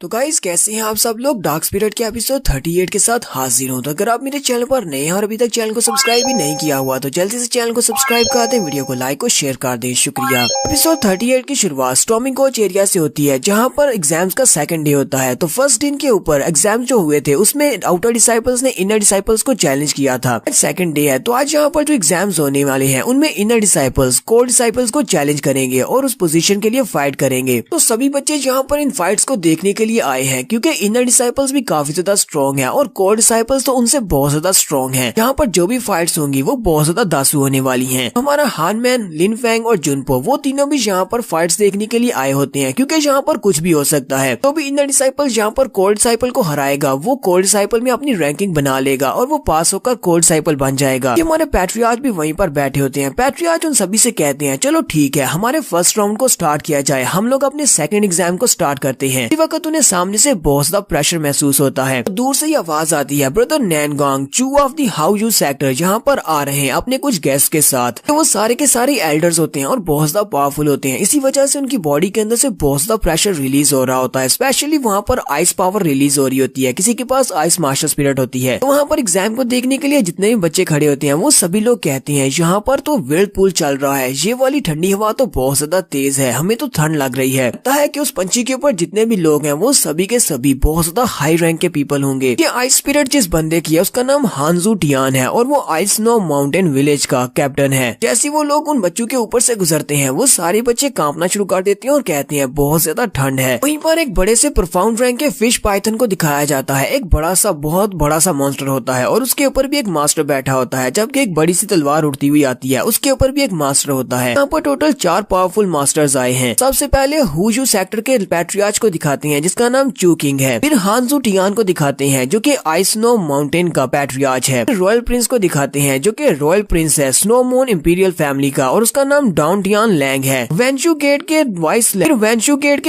तो गाइस कैसे हैं आप सब लोग। डार्क स्पिरिट के एपिसोड 38 के साथ हाजिर हूं। तो अगर आप मेरे चैनल पर नए हैं और अभी तक चैनल को सब्सक्राइब भी नहीं किया हुआ तो जल्दी से चैनल को सब्सक्राइब कर दें, वीडियो को लाइक और शेयर कर दें। शुक्रिया। एपिसोड 38 की शुरुआत स्टॉर्मिंग कोच एरिया से होती है जहां पर एग्जाम्स का सेकंड डे होता है। तो फर्स्ट दिन के ऊपर एग्जाम जो हुए थे उसमें आउटर डिसाइपल्स ने इनर डिसाइपल्स को चैलेंज किया था। सेकंड डे है तो आज यहाँ पर जो एग्जाम्स होने वाले हैं उनमें इनर डिसाइपल्स कोर डिसाइपल्स को चैलेंज करेंगे और उस पोजीशन के लिए फाइट करेंगे। तो सभी बच्चे यहाँ पर इन फाइट्स को देखने के लिए आए हैं क्योंकि इनर डिसाइपल्स भी काफी ज्यादा स्ट्रॉन्ग है और कोर डिसाइपल्स तो उनसे बहुत ज्यादा स्ट्रॉन्ग है। यहाँ पर जो भी फाइट्स होंगी वो बहुत ज्यादा दासू होने वाली हैं। हमारा हानमैन, लिन फेंग और जुनपो वो तीनों भी यहाँ पर फाइट्स देखने के लिए आए होते हैं क्योंकि यहाँ पर कुछ भी हो सकता है। तो भी इनर डिसाइपल यहाँ पर कोर डिसाइपल को हराएगा, वो कोर डिसाइपल में अपनी रैंकिंग बना लेगा और वो पास होकर कोर डिसाइपल बन जाएगा। ये हमारे पैट्रियार्च भी वहीं पर बैठे होते हैं। पैट्रियार्च उन सभी से कहते हैं चलो ठीक है हमारे फर्स्ट राउंड को स्टार्ट किया जाए, हम लोग अपने सेकंड एग्जाम को स्टार्ट करते हैं। इस वक्त उन्हें सामने से बहुत ज्यादा प्रेशर महसूस होता है। दूर से ही आवाज आती है ब्रदर नैनगोंग चू ऑफ द हाउयू सेक्टर यहाँ पर आ रहे हैं अपने कुछ गेस्ट के साथ। तो वो सारे के सारे एल्डर्स होते हैं और बहुत ज्यादा पावरफुल होते हैं। इसी वजह से उनकी बॉडी के अंदर से बहुत ज्यादा प्रेशर रिलीज हो रहा होता है। स्पेशली वहाँ पर आइस पावर रिलीज हो रही होती है, किसी के पास आइस मास्टर स्पिरिट होती है। तो वहाँ पर एग्जाम को देखने के लिए जितने भी बच्चे खड़े होते हैं वो सभी लोग कहते हैं यहाँ पर तो व्हिर्लपूल चल रहा है, ये वाली ठंडी हवा तो बहुत ज्यादा तेज है, हमें तो ठंड लग रही है। लगता है कि उस पंछी के ऊपर जितने भी लोग हैं वो सभी के सभी बहुत ज्यादा हाई रैंक के पीपल होंगे। ये आइस स्पिरिट जिस बंदे की है उसका नाम हानजू टियान है और वो आइस स्नो माउंटेन विलेज का कैप्टन है। जैसे वो लोग उन बच्चों के ऊपर से गुजरते हैं वो सारे बच्चे कांपना शुरू कर देते हैं और कहते हैं बहुत ज्यादा ठंड है। वहीं पर एक बड़े से प्रोफाउंड रैंक के फिश पाइथन को दिखाया जाता है। एक बड़ा सा बहुत बड़ा सा मॉन्स्टर होता है और उसके ऊपर भी एक मास्टर बैठा होता है, जबकि एक बड़ी सी तलवार उड़ती हुई आती है, उसके ऊपर भी एक मास्टर होता है। यहाँ पर टोटल 4 पावरफुल मास्टर्स आए हैं। सबसे पहले हुजू सेक्टर के पैट्रियार्च को दिखाते हैं जिसका नाम चू किंग है। फिर हानजू टियान को दिखाते हैं जो कि आइस स्नो माउंटेन का पैट्रियार्च है। रॉयल प्रिंस को दिखाते हैं जो कि रॉयल प्रिंस है स्नो मून इंपीरियल फैमिली का और उसका नाम डाउन टियान लैंग है। वेंचू गेट के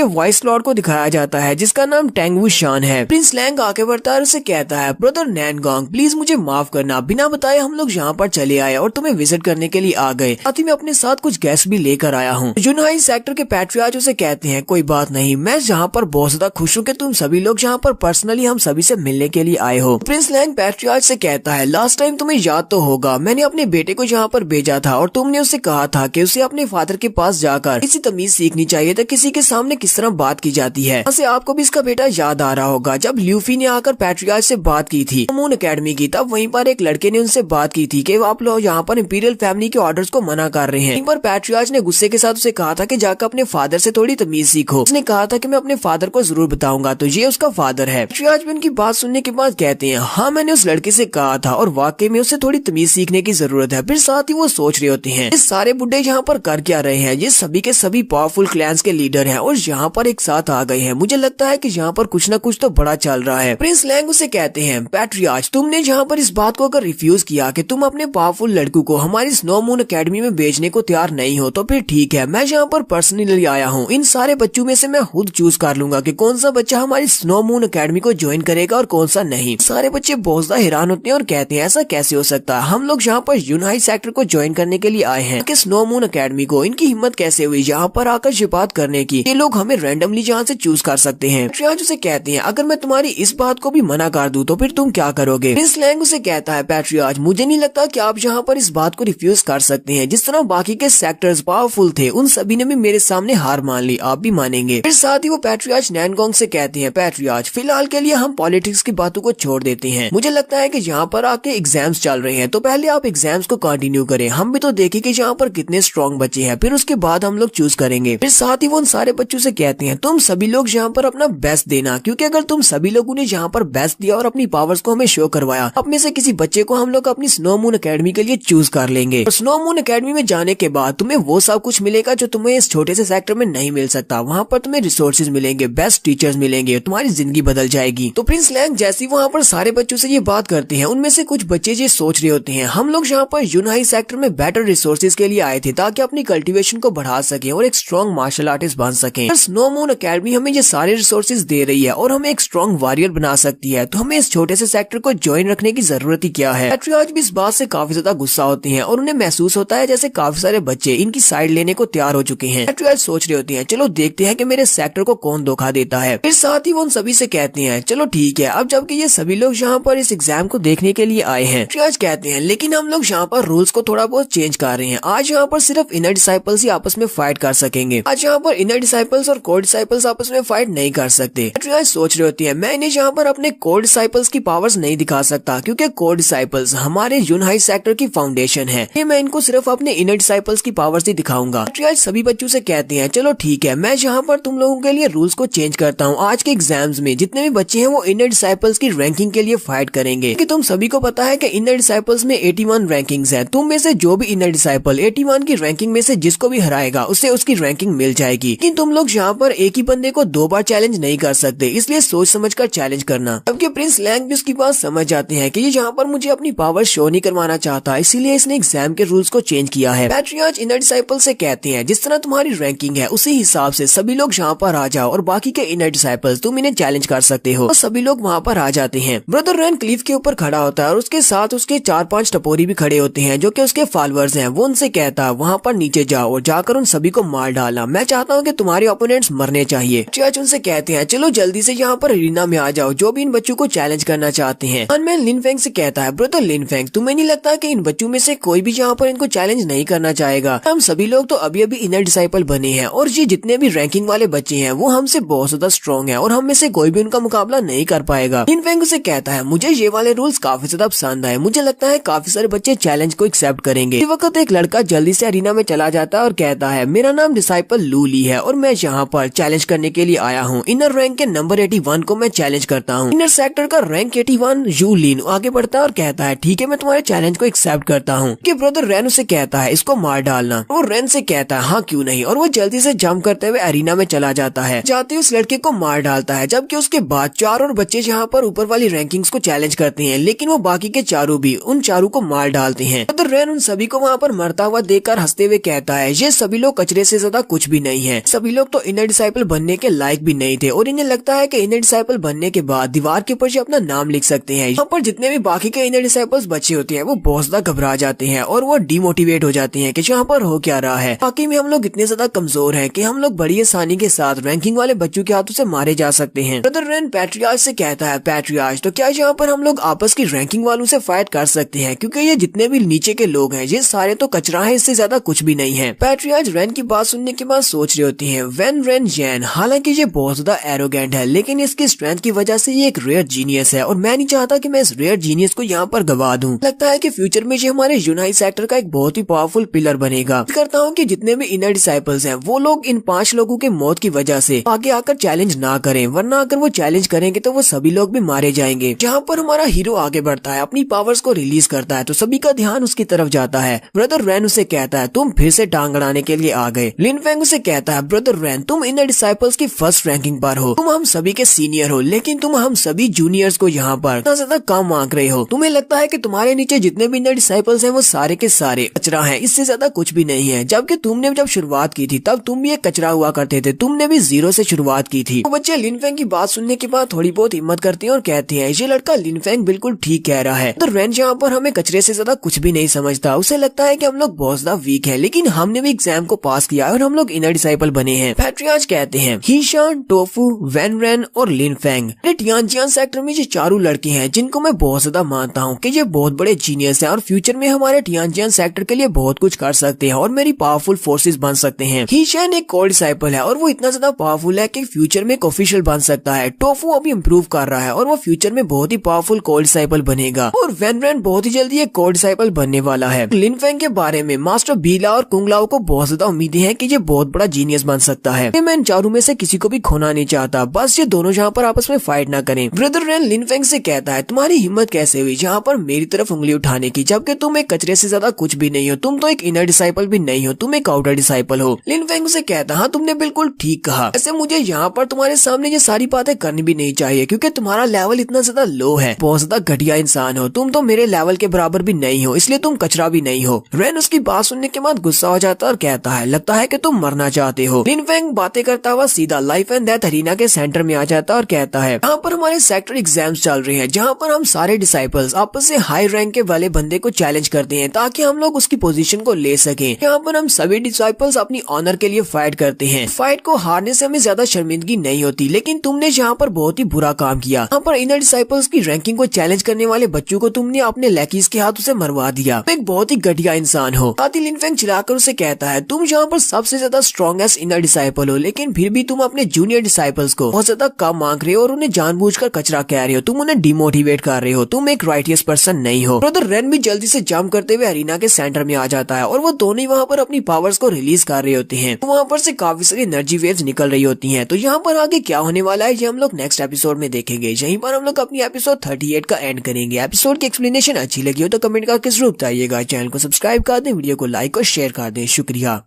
वाइस लॉर्ड को दिखाया जाता है जिसका नाम टेंगवू शान है। प्रिंस लैंग आके बढ़ता है, उसे कहता है ब्रदर नैनगोंग प्लीज मुझे माफ करना, बिना बताए हम लोग यहाँ पर चले आए और तुम्हें विजिट करने के लिए आ गए, साथ ही मैं अपने साथ कुछ गेस्ट भी लेकर आया हूँ। जुनहाई सेक्टर के पैट्रियार्च उसे कहते हैं कोई बात नहीं, मैं यहाँ पर बहुत ज्यादा खुश हूँ कि तुम सभी लोग यहाँ पर पर्सनली हम सभी से मिलने के लिए आए हो। प्रिंस लैंग पैट्रियार्च से कहता है लास्ट टाइम तुम्हें याद तो होगा मैंने अपने बेटे को यहाँ पर भेजा था और तुमने उससे कहा था कि उसे अपने फादर के पास जाकर किसी तमीज सीखनी चाहिए था, किसी के सामने किस तरह बात की जाती है। वैसे आपको भी इसका बेटा याद आ रहा होगा जब ल्यूफी ने आकर पैट्रियार्च से बात की थी मून अकेडमी की, तब वहीं पर एक लड़के ने उनसे बात की थी कि आप लोग यहाँ पर इंपीरियल फैमिली के ऑर्डर्स को मना कर रहे हैं। वहीं पर पैट्रियार्च ने गुस्से के साथ उसे कहा था कि जाकर अपने फादर से थोड़ी तमीज सीखो। उसने कहा था कि मैं अपने फादर को जरूर बताऊंगा, तो ये उसका फादर है। पैट्रियार्च भी उनकी बात सुनने के बाद कहते हैं हाँ मैंने उस लड़के से कहा था और वाकई में उससे थोड़ी तमीज सीखने की जरूरत है। फिर साथ ही वो सोच रहे होते हैं इस सारे बुड्ढे यहाँ पर कर क्या रहे हैं, ये सभी के सभी पावरफुल क्लैंस के लीडर हैं और यहाँ पर एक साथ आ गए हैं। मुझे लगता है कि यहाँ पर कुछ न कुछ तो बड़ा चल रहा है। प्रिंस लैंग उसे कहते हैं पैट्रियार्च तुमने यहाँ पर इस बात को अगर रिफ्यूज किया कि तुम अपने पावरफुल लड़कों को हमारी स्नो मून अकेडमी में भेजने को तैयार नहीं हो तो फिर ठीक है, मैं यहाँ पर पर्सनली आया हूँ। इन सारे बच्चों में से मैं खुद चूज कर लूंगा कि कौन सा बच्चा हमारी स्नो मून अकेडमी को ज्वाइन करेगा और कौन सा नहीं। सारे बच्चे बहुत ज्यादा हैरान होते हैं और कहते हैं ऐसा कैसे हो सकता है, हम लोग यहाँ पर यूनाइट सेक्टर को ज्वाइन करने के लिए आए हैं कि स्नो मून अकेडमी को, इनकी हिम्मत कैसे हुई यहाँ पर आकर ये बात करने की, ये लोग हमें रैंडमली जहाँ से चूज कर सकते हैं। पैट्रियार्च उसे कहते हैं अगर मैं तुम्हारी इस बात को भी मना कर दूं तो फिर तुम क्या करोगे। प्रिंस लैंग उसे कहता है पैट्रियार्च मुझे नहीं लगता कि आप यहाँ पर इस बात को रिफ्यूज कर सकते हैं, जिस तरह बाकी के सेक्टर्स पावरफुल थे उन सभी ने भी मेरे सामने हार मान ली, आप भी मानेंगे। फिर साथ ही वो पैट्रियार्च नैनगोंग गोंग से कहते हैं पैट्रियार्च फिलहाल के लिए हम पॉलिटिक्स की बातों को छोड़ देते हैं। मुझे लगता है कि यहाँ पर आके एग्जाम्स चल रहे हैं तो पहले आप एग्जाम्स को कंटिन्यू करें, हम भी तो देखें कि यहाँ पर कितने स्ट्रॉन्ग बच्चे हैं, फिर उसके बाद हम लोग चूज करेंगे। फिर साथ ही वो उन सारे बच्चों से कहते हैं तुम सभी लोग यहाँ पर अपना बेस्ट देना, क्योंकि अगर तुम सभी लोगों ने यहाँ पर बेस्ट दिया और अपनी पावर्स को हमें शो करवाया, अब में से किसी बच्चे को हम लोग अपनी स्नो मून अकेडमी के लिए चूज कर लेंगे। और स्नो मून अकेडमी में जाने के बाद तुम्हें वो सब कुछ मिलेगा जो तुम्हें इस छोटे से सेक्टर में नहीं मिल सकता। वहाँ पर तुम्हें रिसोर्सेज मिलेंगे, बेस्ट टीचर्स मिलेंगे, तुम्हारी जिंदगी बदल जाएगी। तो प्रिंस लैंग जैसे वहाँ पर सारे बच्चों से ये बात करते हैं, उनमें से कुछ बच्चे ये सोच रहे होते हैं हम लोग यहाँ पर यूनाई सेक्टर में बेटर रिसोर्सेज के लिए आए थे ताकि अपनी कल्टीवेशन को बढ़ा सके और एक स्ट्रॉन्ग मार्शल आर्टिस्ट बन सके। स्नो मून अकेडमी हमें ये सारे रिसोर्सेज दे रही है और हमें एक स्ट्रॉन्ग वॉरियर बना सकती है, तो हमें इस छोटे से सेक्टर को ज्वाइन रखने की जरूरत ही क्या है। पैट्रियार्च भी इस बात से काफी ज्यादा गुस्सा होते हैं और उन्हें महसूस होता है जैसे काफी सारे बच्चे इनकी साइड लेने को तैयार हो चुके हैं। पैट्रियार्च सोच रहे होते हैं चलो देखते हैं कि मेरे सेक्टर को कौन धोखा देता है। फिर साथ ही वो उन सभी से कहते हैं चलो ठीक है, अब जबकि ये सभी लोग यहाँ पर इस एग्जाम को देखने के लिए आए हैं। पैट्रियार्च कहते हैं लेकिन हम लोग यहाँ पर रूल्स को थोड़ा बहुत चेंज कर रहे हैं, आज यहाँ पर सिर्फ इनर डिसाइपल्स ही आपस में फाइट कर सकेंगे, आज यहाँ पर इनर डिसाइपल्स और कोर डिसाइपल्स आपस में फाइट नहीं कर सकते। पैट्रियार्च सोच रहे होती है मैं इन्हें यहाँ पर अपने कोर डिसाइपल्स की पावर्स नहीं दिखा सकता, क्योंकि कोर डिसाइपल्स हमारे यूनाई सेक्टर की फाउंडेशन है, मैं इनको सिर्फ अपने इनर डिसाइपल्स की पावर्स ही दिखाऊंगा। पैट्रियार्च सभी बच्चों से कहते हैं चलो ठीक है, मैं यहाँ पर तुम लोगों के लिए रूल्स को चेंज करता हूँ, आज के एग्जाम्स में जितने भी बच्चे हैं वो इनर डिसाइपल्स की रैंकिंग के लिए फाइट करेंगे, क्योंकि तुम सभी को पता है कि इनर डिसाइपल्स में 81 रैंकिंग्स है, तुम में से जो भी इनर डिसाइपल 81 की रैंकिंग में से जिसको भी हराएगा उसे उसकी रैंकिंग मिल जाएगी। लेकिन तुम लोग यहाँ पर एक ही बंदे को 2 बार चैलेंज नहीं कर सकते, इसलिए सोच समझ कर चैलेंज करना। जबकि प्रिंस लैंग भी उसकी बात समझ जाते हैं कि ये यहाँ पर मुझे अपनी पावर शो नहीं करवाना चाहता, इसीलिए इसने एग्जाम के रूल्स को चेंज किया है। पैट्रियार्च इनर डिसाइपल से कहते हैं जिस तरह तुम्हारी रैंकिंग है उसी हिसाब से सभी लोग यहाँ पर आ जाओ और बाकी के इनर डिसाइपल्स तुम इन्हें चैलेंज कर सकते हो। और सभी लोग वहाँ पर आ जाते हैं। ब्रदर रैन क्लिफ के ऊपर खड़ा होता है और उसके साथ उसके 4-5 टपोरी भी खड़े होते हैं जो कि उसके फॉलोअर्स हैं। वो उनसे कहता है वहाँ पर नीचे जाओ और जाकर उन सभी को मार डालना, मैं चाहता हूँ कि तुम्हारे ओपोनेंट्स मरने चाहिए। पैट्रियार्च उनसे कहते हैं चलो जल्दी से यहाँ पर अरीना में आ जाओ जो भी इन बच्चों को चैलेंज करना चाहते हैं। हनमैन लिन फेंग से कहता है ब्रदर लिन फेंग तुम्हें नहीं लगता कि इन बच्चों में से कोई भी यहाँ पर इनको चैलेंज नहीं करना चाहेगा, हम सभी लोग तो अभी अभी इनर डिसाइपल बने हैं और ये जितने भी रैंकिंग वाले बच्चे हैं वो हमसे बहुत ज्यादा स्ट्रॉन्ग है और हम में से कोई भी उनका मुकाबला नहीं कर पाएगा। लिन फेंग से कहता है मुझे ये वाले रूल्स काफी ज्यादा पसंद आए, मुझे लगता है काफी सारे बच्चे चैलेंज को एक्सेप्ट करेंगे। इस वक्त एक लड़का जल्दी से अरीना में चला जाता है और कहता है मेरा नाम डिसाइपल लू ली है और मैं यहाँ पर चैलेंज करने के लिए आया हूँ। इनर रैंक के नंबर 81 को मैं चैलेंज करता हूँ। इनर सेक्टर का रैंक 81 यू लीन आगे बढ़ता है और कहता है ठीक है मैं तुम्हारे चैलेंज को एक्सेप्ट करता हूँ। कि ब्रदर रैन उसे कहता है इसको मार डालना, वो रैन से कहता है हाँ क्यों नहीं, और वो जल्दी से जंप करते हुए अरीना में चला जाता है, जाते उस लड़के को मार डालता है। जबकि उसके बाद 4 और बच्चे यहाँ पर ऊपर वाली रैंकिंग्स को चैलेंज करते हैं, लेकिन वो बाकी के 4 भी उन 4 को मार डालते हैं। तो रैन उन सभी को वहाँ पर मरता हुआ देखकर हंसते हुए कहता है ये सभी लोग कचरे से ज्यादा कुछ भी नहीं है, सभी लोग तो इनर डिसाइपल बनने के लायक भी नहीं थे और इन्हें लगता है कि इनर डिसाइपल बनने के बाद दीवार के ऊपर ये अपना नाम लिख सकते हैं। यहाँ पर जितने भी बाकी के इनर डिसाइपल्स बच्चे होते हैं वो बहुत ज्यादा घबरा जाते हैं और वो डिमोटिवेट हो जाते हैं कि यहाँ पर हो क्या रहा है, बाकी में हम लोग इतने ज्यादा कमजोर हैं कि हम लोग बड़ी आसानी के साथ रैंकिंग वाले बच्चों के हाथों से मारे जा सकते हैं। ब्रदर रैन पैट्रियार्च से कहता है पैट्रियार्च तो क्या यहाँ पर हम लोग आपस की रैंकिंग वालों से फाइट कर सकते हैं, क्योंकि ये जितने भी नीचे के लोग हैं ये सारे तो कचरा है, इससे ज्यादा कुछ भी नहीं है। पैट्रियार्च रैन की बात सुनने के बाद सोच रही होती है वेन रैन जैन हालांकि ये बहुत ज्यादा एरोगेंट है, लेकिन इसकी स्ट्रेंथ की वजह से ये एक रेयर जीनियस है और मैं नहीं चाहता कि मैं इस रेयर जीनियस को यहाँ पर गवा दूं। लगता है कि फ्यूचर में ये हमारे यूनाई सेक्टर का एक बहुत ही पावरफुल पिलर बनेगा। करता हूँ कि जितने भी इनर डिसाइपल्स हैं वो लोग इन 5 लोगों के मौत की वजह से आगे आकर चैलेंज ना करें, वरना अगर वो चैलेंज करेंगे तो वो सभी लोग भी मारे जाएंगे। जहाँ पर हमारा हीरो आगे बढ़ता है, अपनी पावर्स को रिलीज करता है, तो सभी का ध्यान उसकी तरफ जाता है। ब्रदर रैन उसे कहता है तुम फिर से टांग अड़ाने के लिए आ गए। लिन फेंग उसे कहता है ब्रदर रैन तुम इनर डिसाइपल्स की फर्स्ट रैंकिंग पर हो, तुम हम सभी के सीनियर हो, लेकिन तुम हम सभी जूनियर्स को यहाँ पर इतना ज्यादा कम मांग रहे हो। तुम्हें लगता है कि तुम्हारे नीचे जितने भी इनर डिसाइपल्स हैं वो सारे के सारे कचरा हैं, इससे ज्यादा कुछ भी नहीं है। जबकि तुमने जब शुरुआत की थी तब तुम भी एक कचरा हुआ करते थे, तुमने भी 0 से शुरुआत की थी। तो बच्चे लिन फेंग की बात सुनने के बाद थोड़ी बहुत हिम्मत करते हैं और कहते हैं ये लड़का लिन फेंग बिल्कुल ठीक कह रहा है। तो रैन यहाँ पर हमें कचरे से ज्यादा कुछ भी नहीं समझता, उसे लगता है कि हम लोग बहुत ज्यादा वीक है, लेकिन हमने भी एग्जाम को पास किया और हम लोग इनर डिसाइपल बने हैं। पैट्रियार्च कहते हैं हीशान, टोफू, वेन रैन और लिन फेंग टियानजियान सेक्टर में ये 4 लड़के हैं जिनको मैं बहुत ज्यादा मानता हूँ कि ये बहुत बड़े जीनियस हैं और फ्यूचर में हमारे टियानजियान सेक्टर के लिए बहुत कुछ कर सकते हैं और मेरी पावरफुल फोर्सेस बन सकते हैं। हीशान एक कोर डिसाइपल है और वो इतना ज्यादा पावरफुल है कि फ्यूचर फ्यूचर में एक ऑफिशियल बन सकता है। टोफू अभी इम्प्रूव कर रहा है और वो फ्यूचर में बहुत ही पावरफुल कोड डिसाइपल बनेगा और वैन वैन बहुत ही जल्दी एक कोड डिसाइपल बनने वाला है। लिन फेंग के बारे में मास्टर बीला और कुंगलाओ को बहुत ज्यादा उम्मीदें हैं कि ये बहुत बड़ा जीनियस बन सकता है। मैं इन चारों में से किसी को भी खोना नहीं चाहता, बस ये दोनों जहाँ पर आपस में फाइट ना करें। ब्रदर रेन लिन फेंग से कहता है तुम्हारी हिम्मत कैसे हुई जहाँ पर मेरी तरफ उंगली उठाने की, जबकि तुम एक कचरे से ज्यादा कुछ भी नहीं हो। तुम तो एक इनर डिसाइपल भी नहीं हो, तुम एक आउटर डिसाइपल हो। लिन फेंग से कहता हाँ तुमने बिल्कुल ठीक कहा। ऐसे मुझे यहाँ पर तुम्हारे सामने ये सारी बातें करनी भी नहीं चाहिए क्योंकि तुम्हारा लेवल इतना ज्यादा लो है, बहुत ज्यादा घटिया इंसान हो तुम, तो मेरे लेवल के बराबर भी नहीं हो, इसलिए तुम कचरा भी नहीं हो। रेन उसकी बात सुनने के बाद गुस्सा हो जाता है और कहता है लगता है कि तुम मरना चाहते हो। लिन फेंग बातें करता हुआ सीधा लाइफ एंड डेथ अरीना के सेंटर में आ जाता है और कहता है यहाँ पर हमारे सेक्टर एग्जाम्स चल रहे हैं जहाँ पर हम सारे डिसाइपल्स आपस से हाई रैंक के वाले बंदे को चैलेंज करते हैं ताकि हम लोग उसकी पोजीशन को ले सकें। यहाँ पर हम सभी डिसाइपल्स अपनी ऑनर के लिए फाइट करते हैं। फाइट को हारने से हमें ज्यादा शर्मिंदगी नहीं होती, लेकिन तुमने यहाँ पर बहुत ही बुरा काम किया। यहाँ पर इनर डिसाइपल्स की रैंकिंग को चैलेंज करने वाले बच्चों को तुमने अपने लैकीज के हाथों से मरवा दिया। तुम एक बहुत ही घटिया इंसान हो। साथ ही लिन फेंग चिल्लाकर उसे कहता है तुम यहाँ पर सबसे ज्यादा स्ट्रॉन्गेस्ट इनर डिसाइपल हो, लेकिन फिर भी तुम अपने जूनियर डिसाइपल्स को बहुत ज्यादा कम मांग रहे हो और उन्हें जानबूझकर कचरा कह रहे हो, तुम उन्हें डिमोटिवेट कर रहे हो, तुम एक राइटियस पर्सन नहीं हो। ब्रदर रेन भी जल्दी से जंप करते हुए अरीना के सेंटर में आ जाता है और वो दोनों ही वहाँ पर अपनी पावर्स को रिलीज कर रहे होते हैं। वहाँ पर से काफी सारी एनर्जी वेव्स निकल रही होती हैं। तो यहाँ पर आगे क्या होने वाला है ये हम लोग नेक्स्ट एपिसोड में देखेंगे। यहीं पर हम लोग अपनी एपिसोड 38 का एंड करेंगे। एपिसोड की एक्सप्लेनेशन अच्छी लगी हो तो कमेंट करके जरूर बताइएगा। चैनल को सब्सक्राइब कर दें, वीडियो को लाइक और शेयर कर दें। शुक्रिया।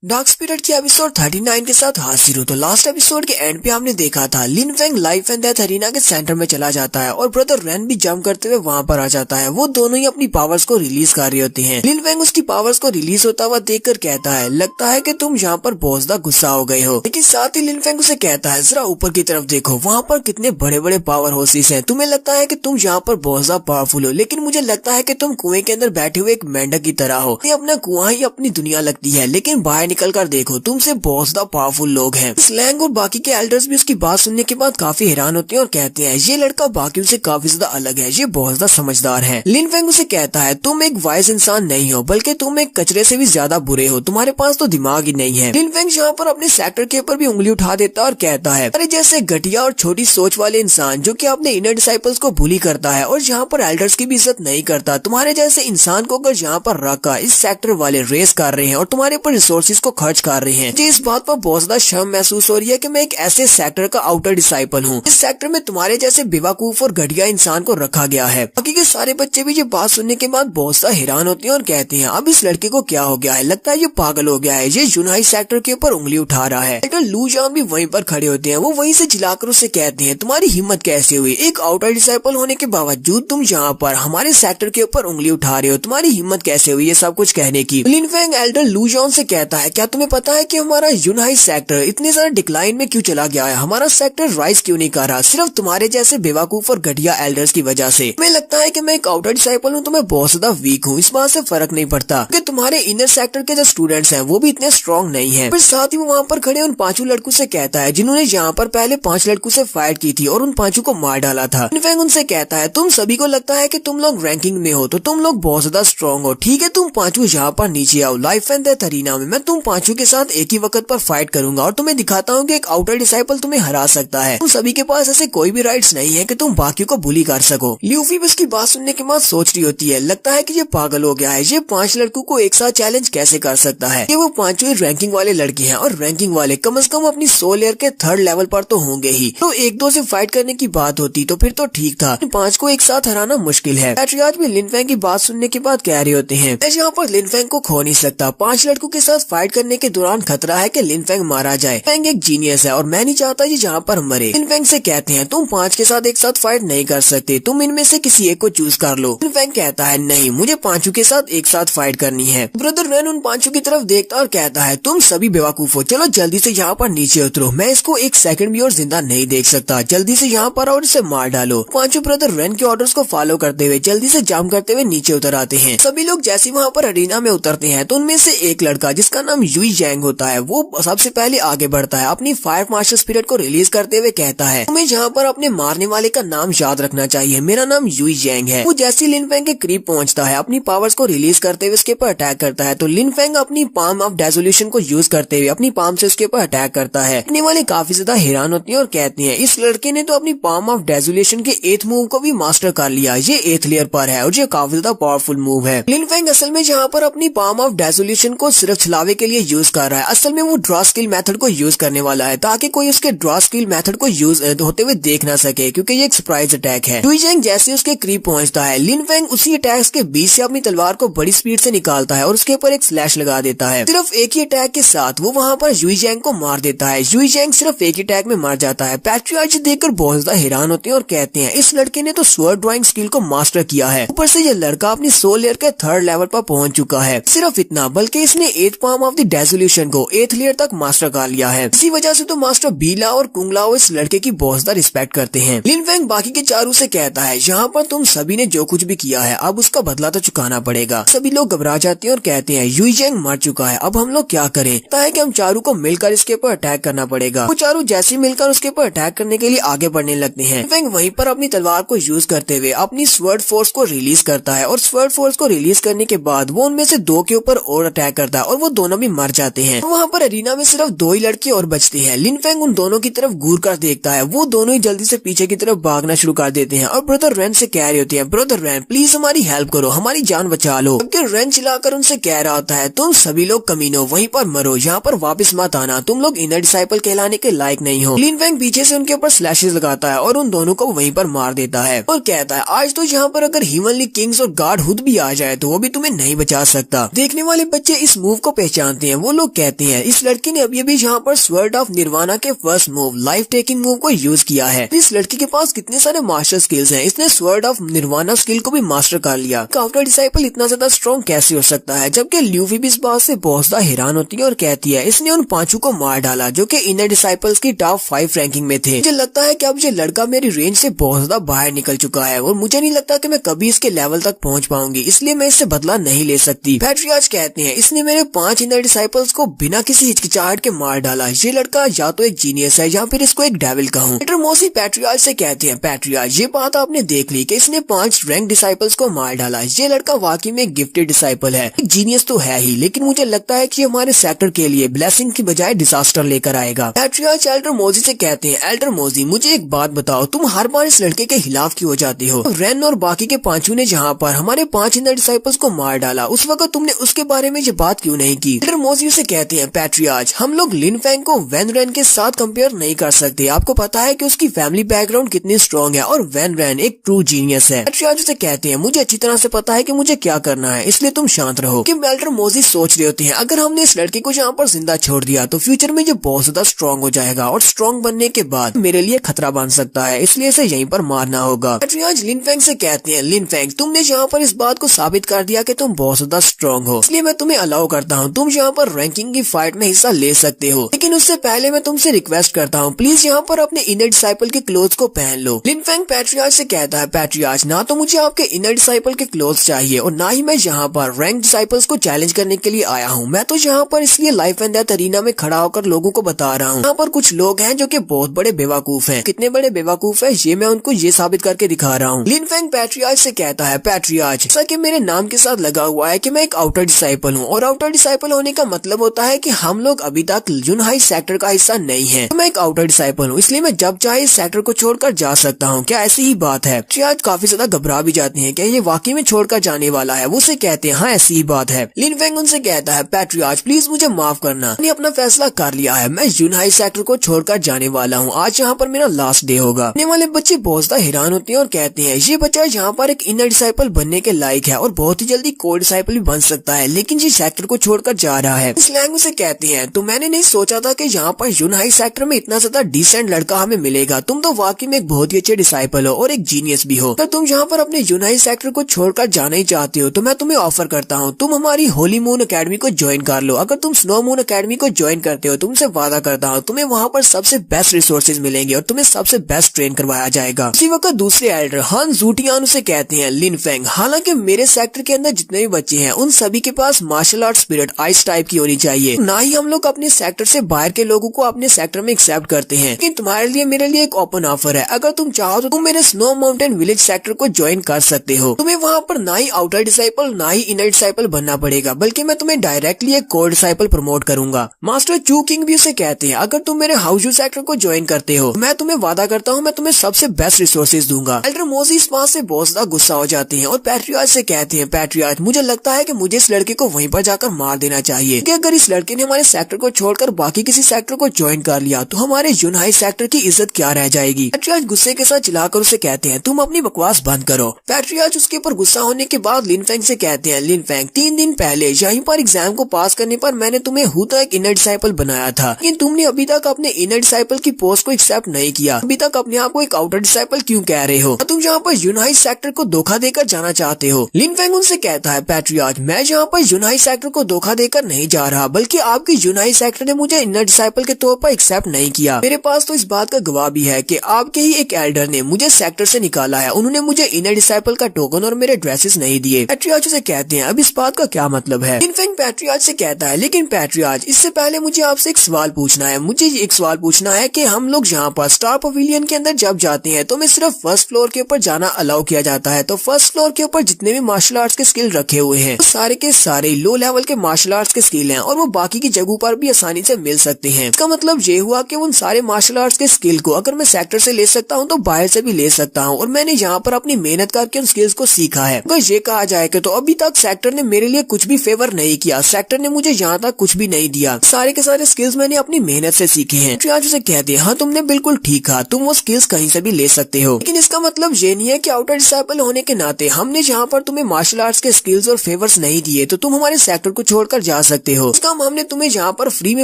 डार्क स्पिरिट की एपिसोड 39 के साथ हाजिर हो। तो लास्ट एपिसोड के एंड पे हमने देखा था Lin Feng life and death arena के सेंटर में चला जाता है और ब्रदर रेन भी जंप करते हुए वहाँ पर आ जाता है। वो दोनों ही अपनी पावर्स को रिलीज कर रहे होते हैं। लिन फेंग उसकी पावर्स को रिलीज होता हुआ देखकर कहता है लगता है कि तुम यहाँ पर बहुत ज्यादा गुस्सा हो गए हो, लेकिन साथ ही लिन फेंग उसे कहता है जरा ऊपर की तरफ देखो, वहाँ पर कितने बड़े बड़े पावर हाउसेस हैं। तुम्हें लगता है कि तुम यहाँ पर बहुत ज्यादा पावरफुल हो, लेकिन मुझे लगता है कि तुम कुएं के अंदर बैठे हुए एक मेंढक की तरह हो। अपना कुआं ही अपनी दुनिया लगती है, लेकिन बाहर निकल कर देखो तुमसे बहुत ज्यादा पावरफुल लोग हैं। स्लैंग और बाकी के एल्डर्स भी उसकी बात सुनने के बाद काफी हैरान होते हैं और कहते हैं ये लड़का बाकियों से काफी ज्यादा अलग है, ये बहुत ज्यादा समझदार है। लिन फेंग उसे कहता है तुम एक वाइज इंसान नहीं हो, बल्कि तुम एक कचरे से भी ज्यादा बुरे हो, तुम्हारे पास तो दिमाग ही नहीं है। लिन फेंग यहाँ पर अपने सेक्टर के ऊपर भी उंगली उठा देता है और कहता है अरे जैसे घटिया और छोटी सोच वाले इंसान जो कि अपने इनर डिसाइपल्स को बुली करता है और यहाँ पर एल्डर्स की भी इज्जत नहीं करता, तुम्हारे जैसे इंसान को अगर यहाँ पर रखा इस सेक्टर वाले रेस कर रहे हैं और तुम्हारे ऊपर रिसोर्सेज को खर्च कर रहे हैं। इस बात पर बहुत ज्यादा शर्म महसूस हो रही है कि मैं एक ऐसे सेक्टर का आउटर डिसाइपल हूँ। इस सेक्टर में तुम्हारे जैसे बेवकूफ और घटिया इंसान को रखा गया है। बाकी के सारे बच्चे भी ये बात सुनने के बाद बहुत सा हैरान होते हैं और कहते हैं अब इस लड़के को क्या हो गया है, लगता है ये पागल हो गया है, ये यूनाई सेक्टर के ऊपर उंगली उठा रहा है। लेकिन लू जान भी वहीं पर खड़े होते हैं। वो वहीं से चिल्लाकर उसे कहते हैं तुम्हारी हिम्मत कैसे हुई, एक आउटर डिसाइपल होने के बावजूद तुम यहाँ पर हमारे सेक्टर के ऊपर उंगली उठा रहे हो, तुम्हारी हिम्मत कैसे हुई ये सब कुछ कहने की। लिन फेंग एल्डर लू जॉन से कहता है क्या तुम्हें पता है कि हमारा यूनाई सेक्टर इतने ज्यादा डिक्लाइन में क्यों चला गया है, हमारा सेक्टर राइज क्यों नहीं कर रहा, सिर्फ तुम्हारे जैसे बेवकूफ और घटिया एल्डर्स की वजह से। मुझे लगता है कि मैं एक आउटर डिसाइपल हूँ तो मैं बहुत ज्यादा वीक हूँ, इस बात से फर्क नहीं पड़ता कि तुम्हारे इनर सेक्टर के जो स्टूडेंट्स हैं वो भी इतने स्ट्रॉन्ग नहीं है। फिर साथ ही वो वहाँ पर खड़े उन 5 लड़कों से कहता है जिन्होंने यहाँ पर पहले 5 लड़कों से फाइट की थी और उन 5 को मार डाला था। लिन फेंग उनसे कहता है तुम सभी को लगता है कि तुम लोग रैंकिंग में हो तो तुम लोग बहुत ज्यादा स्ट्रॉन्ग हो, ठीक है तुम 5 यहाँ पर नीचे आओ, लाइफ एंड डेथ अरीना में मैं तुम 5 के साथ एक ही वक्त पर फाइट करूंगा और तुम्हें दिखाता हूँ कि एक आउटर डिसाइपल तुम्हें हरा सकता है। तुम सभी के पास ऐसे कोई भी राइट्स नहीं है कि तुम बाकी को बुली कर सको। ल्यूफी भी उसकी बात सुनने के बाद सोच रही होती है लगता है कि ये पागल हो गया है, ये 5 लड़कों को एक साथ चैलेंज कैसे कर सकता है। ये वो 5 रैंकिंग वाले लड़के हैं और रैंकिंग वाले कम से कम अपनी सोल ईयर के 3rd लेवल पर तो होंगे ही, तो 1-2 से फाइट करने की बात होती तो फिर तो ठीक था, 5 को एक साथ हराना मुश्किल है। पैट्रियार्च भी लिन फेंग की बात सुनने के बाद कह रहे होते हैं मैं यहाँ पर लिन फेंग को खो नहीं सकता, 5 लड़कों के साथ फाइट करने के दौरान खतरा है कि लिन फेंग मारा जाए। फेंग एक जीनियस है और मैं नहीं चाहता ये जहाँ पर मरे। लिन फेंग से कहते हैं तुम 5 के साथ एक साथ फाइट नहीं कर सकते, तुम इनमें से किसी एक को चूज कर लो। लिन फेंग कहता है नहीं, मुझे 5 के साथ एक साथ फाइट करनी है। ब्रदर रेन उन 5 की तरफ देखता और कहता है तुम सभी बेवकूफ हो, चलो जल्दी से यहाँ पर नीचे उतरो, मैं इसको 1 सेकंड भी और जिंदा नहीं देख सकता, जल्दी से यहाँ पर और इसे मार डालो। 5 ब्रदर रेन के ऑर्डर्स को फॉलो करते हुए जल्दी से जंप करते हुए नीचे उतर आते हैं। सभी लोग जैसे वहाँ पर अरीना में उतरते हैं तो उनमें से एक लड़का जिसका नाम युई जैंग होता है, वो सबसे पहले आगे बढ़ता है, अपनी फायर मास्टर स्पिरिट को रिलीज करते हुए कहता है तुम्हें यहाँ पर अपने मारने वाले का नाम याद रखना चाहिए, मेरा नाम युई जैंग है। वो जैसे लिन फेंग के करीब पहुंचता है, अपनी पावर्स को रिलीज करते हुए उसके ऊपर अटैक करता है, तो लिन फेंग अपनी पाम ऑफ डेसोल्यूशन को यूज करते हुए अपनी पाम से उसके ऊपर अटैक करता है। देखने वाले काफी ज्यादा हैरान होती है और कहती है इस लड़के ने तो अपनी पाम ऑफ डेसोल्यूशन के 8th मूव को भी मास्टर कर लिया, ये 8th लेयर पर है और ये काफी ज्यादा पावरफुल मूव है। लिन फेंग असल में यहाँ पर अपनी पाम ऑफ डेसोल्यूशन को सिर्फ छलावे के लिए यूज कर रहा है, असल में वो ड्रॉ स्किल मेथड को यूज करने वाला है ताकि कोई उसके ड्रॉ स्किल मेथड को यूज होते हुए देख ना सके, क्योंकि ये एक सरप्राइज अटैक है। युई जैंग जैसे उसके करीब पहुंचता है, लिन फेंग उसी अटैक्स के बीच से अपनी तलवार को बड़ी स्पीड से निकालता है और उसके ऊपर एक स्लैश लगा देता है। सिर्फ एक ही अटैक के साथ वो वहाँ पर युई जैंग को मार देता है। युई जैंग सिर्फ एक ही अटैक में मर जाता है। पैट्रियार्च देखकर बहुत ज्यादा हैरान होते हैं और कहते हैं इस लड़के ने तो स्वर्ड ड्राइंग स्किल को मास्टर किया है, ऊपर से ये लड़का अपनी सोल लेयर के 3rd लेवल पर पहुंच चुका है। सिर्फ इतना, बल्कि इसने 8th पाम ऑफ द डेसोल्यूशन को 8th लेयर तक मास्टर कर लिया है। इसी वजह से तो मास्टर बीला और कुंगलाओ इस लड़के की बहुत ज्यादा रिस्पेक्ट करते हैं। लिन फेंग बाकी के चारों से कहता है यहाँ पर तुम सभी ने जो कुछ भी किया है अब उसका बदला तो चुकाना पड़ेगा। सभी लोग घबरा जाते हैं और कहते हैं युई जैंग मर चुका है, अब हम लोग क्या करें? लगता है कि हम चारों को मिलकर इसके ऊपर अटैक करना पड़ेगा। वो चारों जैसे मिलकर उसके ऊपर अटैक करने के लिए आगे बढ़ने लगते हैं। फेंग वहीं पर अपनी तलवार को यूज करते हुए अपनी स्वर्ड फोर्स को रिलीज करता है और स्वर्ड फोर्स को रिलीज करने के बाद वो उनमें से 2 के ऊपर और अटैक करता है और वो दोनों भी मर जाते हैं। वहाँ पर अरीना में सिर्फ 2 ही लड़के और बचते हैं। लिन फेंग उन दोनों की तरफ घूर कर देखता है, वो दोनों ही जल्दी से पीछे की तरफ भागना शुरू कर देते हैं और ब्रदर रेन से कह रहे होते हैं ब्रदर रेन प्लीज हमारी हेल्प करो, हमारी जान बचा लो। जबकि रेन चिल्लाकर उनसे कह रहा होता है तुम सभी लोग कमीनो वहीं पर मरो, यहाँ पर वापस मत आना, तुम लोग इनर डिसाइपल कहलाने के लायक नहीं हो। लिन फेंग पीछे से उनके ऊपर स्लैशेस लगाता है और उन दोनों को वहीं पर मार देता है और कहता है आज तो यहाँ पर अगर हीवनली किंग्स और गॉड हुड भी आ जाए तो वो भी तुम्हें नहीं बचा सकता। देखने वाले बच्चे इस मूव को पहचानते हैं। वो लोग कहते हैं इस लड़की ने अभी अभी यहाँ पर स्वर्ड ऑफ निर्वाणा के first move life taking move को यूज किया है। इस लड़की के पास कितने सारे मास्टर स्किल्स हैं, इसने स्वर्ड ऑफ निर्वाणा स्किल को भी मास्टर कर लिया। काउंटर डिसाइपल इतना ज्यादा स्ट्रॉन्ग कैसे हो सकता है? जबकि ल्यूफी भी इस बात से बहुत ज्यादा हैरान होती है और कहती है इसने उन 5 को मार डाला जो कि इनर डिसाइपल्स की टॉप 5 रैंकिंग में थे। मुझे लगता है कि अब ये लड़का मेरी रेंज से बहुत ज्यादा बाहर निकल चुका है और मुझे नहीं लगता कि मैं कभी इसके लेवल तक पहुंच पाऊंगी, इसलिए मैं इससे बदला नहीं ले सकती। पैट्रियार्च कहते हैं इसने मेरे 5 इनर डिसाइपल्स को बिना किसी हिचकिचाहट के मार डाला। ये लड़का या तो एक जीनियस है या फिर इसको एक डेविल कहूँ। मोसी पैट्रियार्च से कहते हैं पैट्रियार्च ये बात आपने देख ली कि इसने 5 रैंक डिसाइपल्स को मार डाला। ये लड़का वाकई में एक गिफ्टेड डिसाइपल है, एक जीनियस तो है ही, लेकिन मुझे लगता है कि हमारे सेक्टर के लिए ब्लेसिंग की बजाय डिजास्टर लेकर आएगा। पैट्रियार्च एल्डर मोजी से कहते हैं एल्डर मोजी मुझे एक बात बताओ, तुम हर बार इस लड़के के खिलाफ क्यों हो जाते हो? रेन और बाकी के 5 ने जहाँ पर हमारे 5 इनर डिसाइपल्स को मार डाला उस वक्त तुमने उसके बारे में ये बात क्यों नहीं की? एल्डर मोजी से कहते हैं पैट्रियार्च हम लोग लिन फेंग को वैन रेन के साथ कंपेयर नहीं कर सकते। आपको पता है कि उसकी फैमिली बैकग्राउंड कितनी स्ट्रॉन्ग है और वैन रेन एक ट्रू जीनियस है। पैट्रियार्च से कहते हैं मुझे अच्छी तरह से पता है कि मुझे क्या करना है, इसलिए तुम शांत रहो। कि एल्डर मोजी सोच रहे होते हैं अगर हमने इस लड़के को यहाँ पर जिंदा छोड़ दिया तो फ्यूचर में ये बहुत ज्यादा स्ट्रॉन्ग हो जाएगा और स्ट्रॉन्ग बनने के बाद मेरे लिए खतरा बन सकता है, इसलिए इसे यहीं पर मारना होगा। पैट्रियार्च लिन फेंग से कहते हैं लिन फेंग तुमने यहाँ पर इस बात को साबित कर दिया कि तुम बहुत ज्यादा स्ट्रॉन्ग हो, इसलिए मैं तुम्हें अलाउ करता हूँ तुम यहाँ पर रैंकिंग की फाइट में हिस्सा ले सकते हो, लेकिन उससे पहले मैं तुमसे रिक्वेस्ट करता हूँ प्लीज यहाँ पर अपने इनर डिसाइपल के क्लोथ को पहन लो। लिन फेंग पैट्रियार्च से कहता है पैट्रियार्च ना तो मुझे आपके इनर डिसाइपल के क्लोथ चाहिए और ना ही मैं यहाँ पर रैंक डिसाइपल्स को चैलेंज करने के लिए आया हूँ। मैं तो यहाँ पर इसलिए लाइफ एंड डेथ अरीना में खड़ा होकर लोगों को बता रहा हूँ। यहाँ पर कुछ लोग हैं जो कि बहुत बड़े बेवकूफ हैं। कितने बड़े बेवकूफ है ये मैं उनको ये साबित करके दिखा रहा हूँ। लिन फेंग पैट्रियार्च से कहता है पैट्रियार्च जैसा कि मेरे नाम के साथ लगा हुआ है कि मैं एक आउटर डिसाइपल हूँ और आउटर डिसाइपल होने का मतलब होता है कि हम लोग अभी तक जुनहाई सेक्टर का हिस्सा नहीं है, तो मैं एक आउटर डिसाइपल हूँ, इसलिए मैं जब चाहे इस सेक्टर को छोड़कर जा सकता हूँ। क्या ऐसी ही बात है? पैट्रियार्च काफी ज्यादा घबरा भी जाते हैं कि ये वाकई में छोड़कर जाने वाला है। वो उसे कहते हैं हाँ ऐसी ही बात है। लिन फेंग उनसे कहता है पैट्रियार्च प्लीज मुझे माफ करना, मैंने अपना फैसला कर लिया है, मैं जुनहाई सेक्टर को छोड़कर जाने वाला हूँ। आज यहाँ पर मेरा लास्ट डे होगा। आने वाले बच्चे बहुत ज्यादा हैरान होते हैं और कहते हैं ये बच्चा यहाँ पर एक इनर डिसाइपल बनने के लायक है और बहुत ही जल्दी कोर डिसाइपल भी बन सकता है, लेकिन ये सेक्टर को छोड़कर जा रहा है। इस लैंग्वेज से कहते हैं तो मैंने नहीं सोचा था कि यहाँ पर जुनहाई सेक्टर में इतना ज्यादा डिसेंट लड़का हमें मिलेगा। तुम तो वाकई में एक बहुत ही अच्छे डिसाइपल हो और एक जीनियस भी हो। अगर तुम यहाँ पर अपने जुनहाई सेक्टर को छोड़कर जाना ही चाहते हो तो मैं तुम्हें ऑफर करता हूँ तुम हमारी होली मून अकेडमी को ज्वाइन कर लो। अगर तुम स्नो मून अकेडमी को ज्वाइन करते हो तुमसे वादा करता हूँ तुम्हें वहाँ पर सबसे बेस्ट रिसोर्सेज मिलेंगे और तुम्हें सबसे बेस्ट ट्रेन करवाया जाएगा। उसी वक्त दूसरे एल्डर हान जूटियान से कहते हैं लिन फेंग हालांकि मेरे सेक्टर के अंदर जितने भी बच्चे हैं उन सभी के पास मार्शल आर्ट स्पिरिट आइस इस टाइप की होनी चाहिए। ना ही हम लोग अपने सेक्टर से बाहर के लोगों को अपने सेक्टर में एक्सेप्ट करते हैं। लेकिन तुम्हारे लिए मेरे लिए एक ओपन ऑफर है, अगर तुम चाहो तो तुम मेरे स्नो माउंटेन विलेज सेक्टर को ज्वाइन कर सकते हो। तुम्हें वहाँ पर ना ही आउटर डिसाइपल ना ही इनर डिसाइपल बनना पड़ेगा, बल्कि मैं तुम्हें डायरेक्टली एक कोर डिसाइपल प्रमोट करूंगा। मास्टर चू किंग भी उसे कहते हैं, अगर तुम मेरे हाउस सेक्टर को ज्वाइन करते हो मैं तुम्हें वादा करता हूँ मैं तुम्हें सबसे बेस्ट रिसोर्सेज दूंगा। एल्डर मोजी इस बात से बहुत ज्यादा गुस्सा हो जाते हैं और पैट्रियार्च से कहते हैं, पैट्रियार्च मुझे लगता है कि मुझे इस लड़के को वहीं पर जाकर मार देना चाहिए, कि अगर इस लड़के ने हमारे सेक्टर को छोड़कर बाकी किसी सेक्टर को ज्वाइन कर लिया तो हमारे यूनाइट सेक्टर की इज्जत क्या रह जाएगी। पैट्रियार्च गुस्से के साथ चिल्लाकर उसे कहते हैं, तुम अपनी बकवास बंद करो। पैट्रियार्च उसके ऊपर गुस्सा होने के बाद लिन फेंग से कहते हैं, लिन फेंग 3 दिन पहले यहीं पर एग्जाम को पास करने पर मैंने तुम्हें हुता एक इनर डिसाइपल बनाया था, लेकिन तुमने अभी तक अपने इनर डिसाइपल की पोस्ट को एक्सेप्ट नहीं किया। अभी तक अपने आप को एक आउटर डिसाइपल क्यों कह रहे हो? तुम यहाँ पर यूनाइट सेक्टर को धोखा देकर जाना चाहते हो। लिन फेंग उनसे कहता है, पैट्रियार्च मैं यहाँ पर यूनाइट सेक्टर को धोखा देकर नहीं जा रहा, बल्कि आपकी यूनाइट सेक्टर ने मुझे इनर डिसाइपल के तौर पर एक्सेप्ट नहीं किया। मेरे पास तो इस बात का गवाह भी है कि आपके ही एक एल्डर ने मुझे सेक्टर से निकाला है। उन्होंने मुझे इनर डिसाइपल का टोकन और मेरे ड्रेसेस नहीं दिए। पैट्रियार्च से कहते हैं, अब इस बात का क्या मतलब है? लिन फेंग पैट्रियार्च से कहता है, लेकिन पैट्रियार्च इससे पहले मुझे आपसे एक सवाल पूछना है। मुझे एक सवाल पूछना है कि हम लोग यहाँ पर स्टार पवेलियन के अंदर जब जाते हैं तो हमें सिर्फ फर्स्ट फ्लोर के ऊपर जाना अलाउ किया जाता है, तो फर्स्ट फ्लोर के ऊपर जितने भी मार्शल आर्ट्स के स्किल रखे हुए हैं तो सारे के सारे लो लेवल के मार्शल आर्ट्स के स्किल हैं और वो बाकी की जगहों पर भी आसानी से मिल सकते हैं। इसका मतलब ये हुआ कि उन सारे मार्शल आर्ट्स के स्किल को अगर मैं सेक्टर से ले सकता हूँ तो बाहर से भी ले सकता हूँ, और मैंने यहाँ पर अपनी मेहनत करके उन स्किल्स को सीखा है। अगर ये कहा जाए कि तो अभी तक सेक्टर ने मेरे लिए कुछ भी फेवर नहीं किया, सेक्टर ने मुझे यहाँ तक कुछ भी नहीं दिया, सारे के सारे स्किल्स मैंने अपनी मेहनत से सीखे हैं। आज उसे कहते हैं, हाँ तुमने बिल्कुल ठीक कहा, तुम वो स्किल्स कहीं से भी ले सकते हो, लेकिन इसका मतलब ये नहीं है कि आउटर डिसाइपल होने के नाते हमने यहाँ पर तुम्हें मार्शल आर्ट्स के स्किल्स और फेवर्स नहीं दिए तो तुम हमारे सेक्टर को छोड़कर जा सकते हो। इसका हमने तुम्हें यहाँ पर फ्री में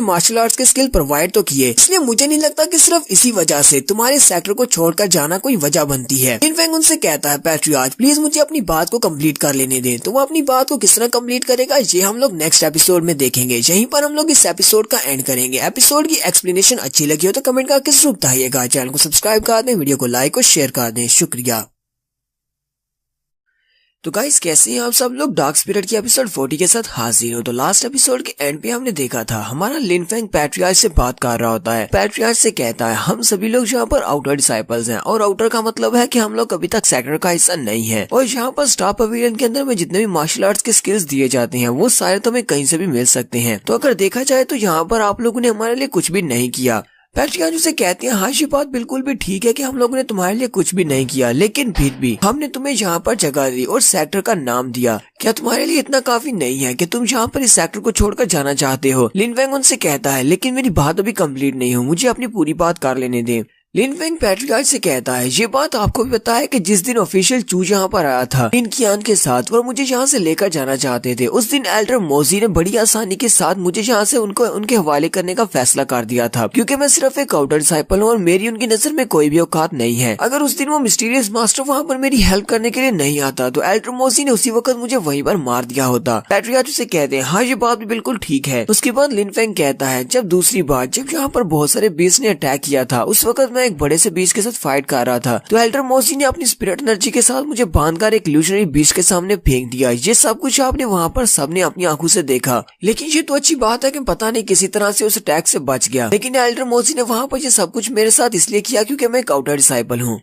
मार्शल आर्ट्स के स्किल प्रोवाइड तो किए, इसलिए मुझे नहीं लगता कि सिर्फ इसी वजह से तुम्हारे सेक्टर को छोड़कर जाना कोई वजह बनती है। लिन फेंग उनसे कहता है, पैट्रियार्च प्लीज मुझे अपनी बात को कंप्लीट कर लेने दें। तो वो अपनी बात को किस तरह कंप्लीट करेगा ये हम लोग नेक्स्ट एपिसोड में देखेंगे। यहीं पर हम लोग इस एपिसोड का एंड करेंगे। एपिसोड की एक्सप्लेनेशन अच्छी लगी हो तो कमेंट करके जरूर बताइएगा। चैनल को सब्सक्राइब कर दें, वीडियो को लाइक और शेयर कर दें। शुक्रिया। तो गाइस कैसे हैं आप सब लोग? डार्क स्पिरिट की एपिसोड 40 के साथ हाजिर हो। तो लास्ट एपिसोड के एंड पे हमने देखा था हमारा लिन फेंग पैट्रियार्च से बात कर रहा होता है। पैट्रियार्च से कहता है, हम सभी लोग यहाँ पर आउटर डिसाइपल्स हैं और आउटर का मतलब है कि हम लोग अभी तक सेक्टर का हिस्सा नहीं है, और यहाँ पर स्टार पवेलियन के अंदर में जितने भी मार्शल आर्ट्स के स्किल्स दिए जाते हैं वो सारे तो हमें कहीं से भी मिल सकते हैं। तो अगर देखा जाए तो यहाँ पर आप लोगों ने हमारे लिए कुछ भी नहीं किया। पैट्रियार्च उसे कहते हैं, हाँ ये बात बिल्कुल भी ठीक है कि हम लोगों ने तुम्हारे लिए कुछ भी नहीं किया, लेकिन फिर भी हमने तुम्हें यहाँ पर जगह दी और सेक्टर का नाम दिया। क्या तुम्हारे लिए इतना काफी नहीं है कि तुम यहाँ पर इस सेक्टर को छोड़कर जाना चाहते हो? लिन फेंग उनसे कहता है, लेकिन मेरी बात अभी कंप्लीट नहीं हुई, मुझे अपनी पूरी बात कर लेने दें। लिन फेंग पैट्रियार्च से कहता है, ये बात आपको भी पता है कि जिस दिन ऑफिशियल चू यहाँ पर आया था लिन कियान के साथ और मुझे यहाँ से लेकर जाना चाहते थे, उस दिन एल्डर मोजी ने बड़ी आसानी के साथ मुझे यहाँ से उनके हवाले करने का फैसला कर दिया था, क्योंकि मैं सिर्फ एक आउटर डिसाइपल हूँ और मेरी उनकी नजर में कोई भी औकात नहीं है। अगर उस दिन वो मिस्टीरियस मास्टर वहाँ पर मेरी हेल्प करने के लिए नहीं आता तो एल्डर मोजी ने उसी वक्त मुझे वहीं पर मार दिया होता। पैट्रियार्च उसे कहते हैं, हाँ ये बात भी बिल्कुल ठीक है। उसके बाद लिन फेंग कहता है, जब दूसरी बार जब यहाँ पर बहुत सारे बीस्ट ने अटैक किया था उस वक्त मैं एक बड़े से बीस्ट के साथ फाइट कर रहा था, तो एल्डर मोजी ने अपनी स्पिरिट एनर्जी के साथ मुझे बांधकर एक इल्यूजनरी बीस्ट के सामने फेंक दिया। ये सब कुछ आपने वहाँ पर सबने अपनी आंखों से देखा, लेकिन ये तो अच्छी बात है कि पता नहीं किसी तरह से उस अटैक से बच गया। लेकिन एल्डर मोजी ने वहाँ पर ये सब कुछ मेरे साथ इसलिए किया क्योंकि मैं एक आउटर डिसाइपल हूँ।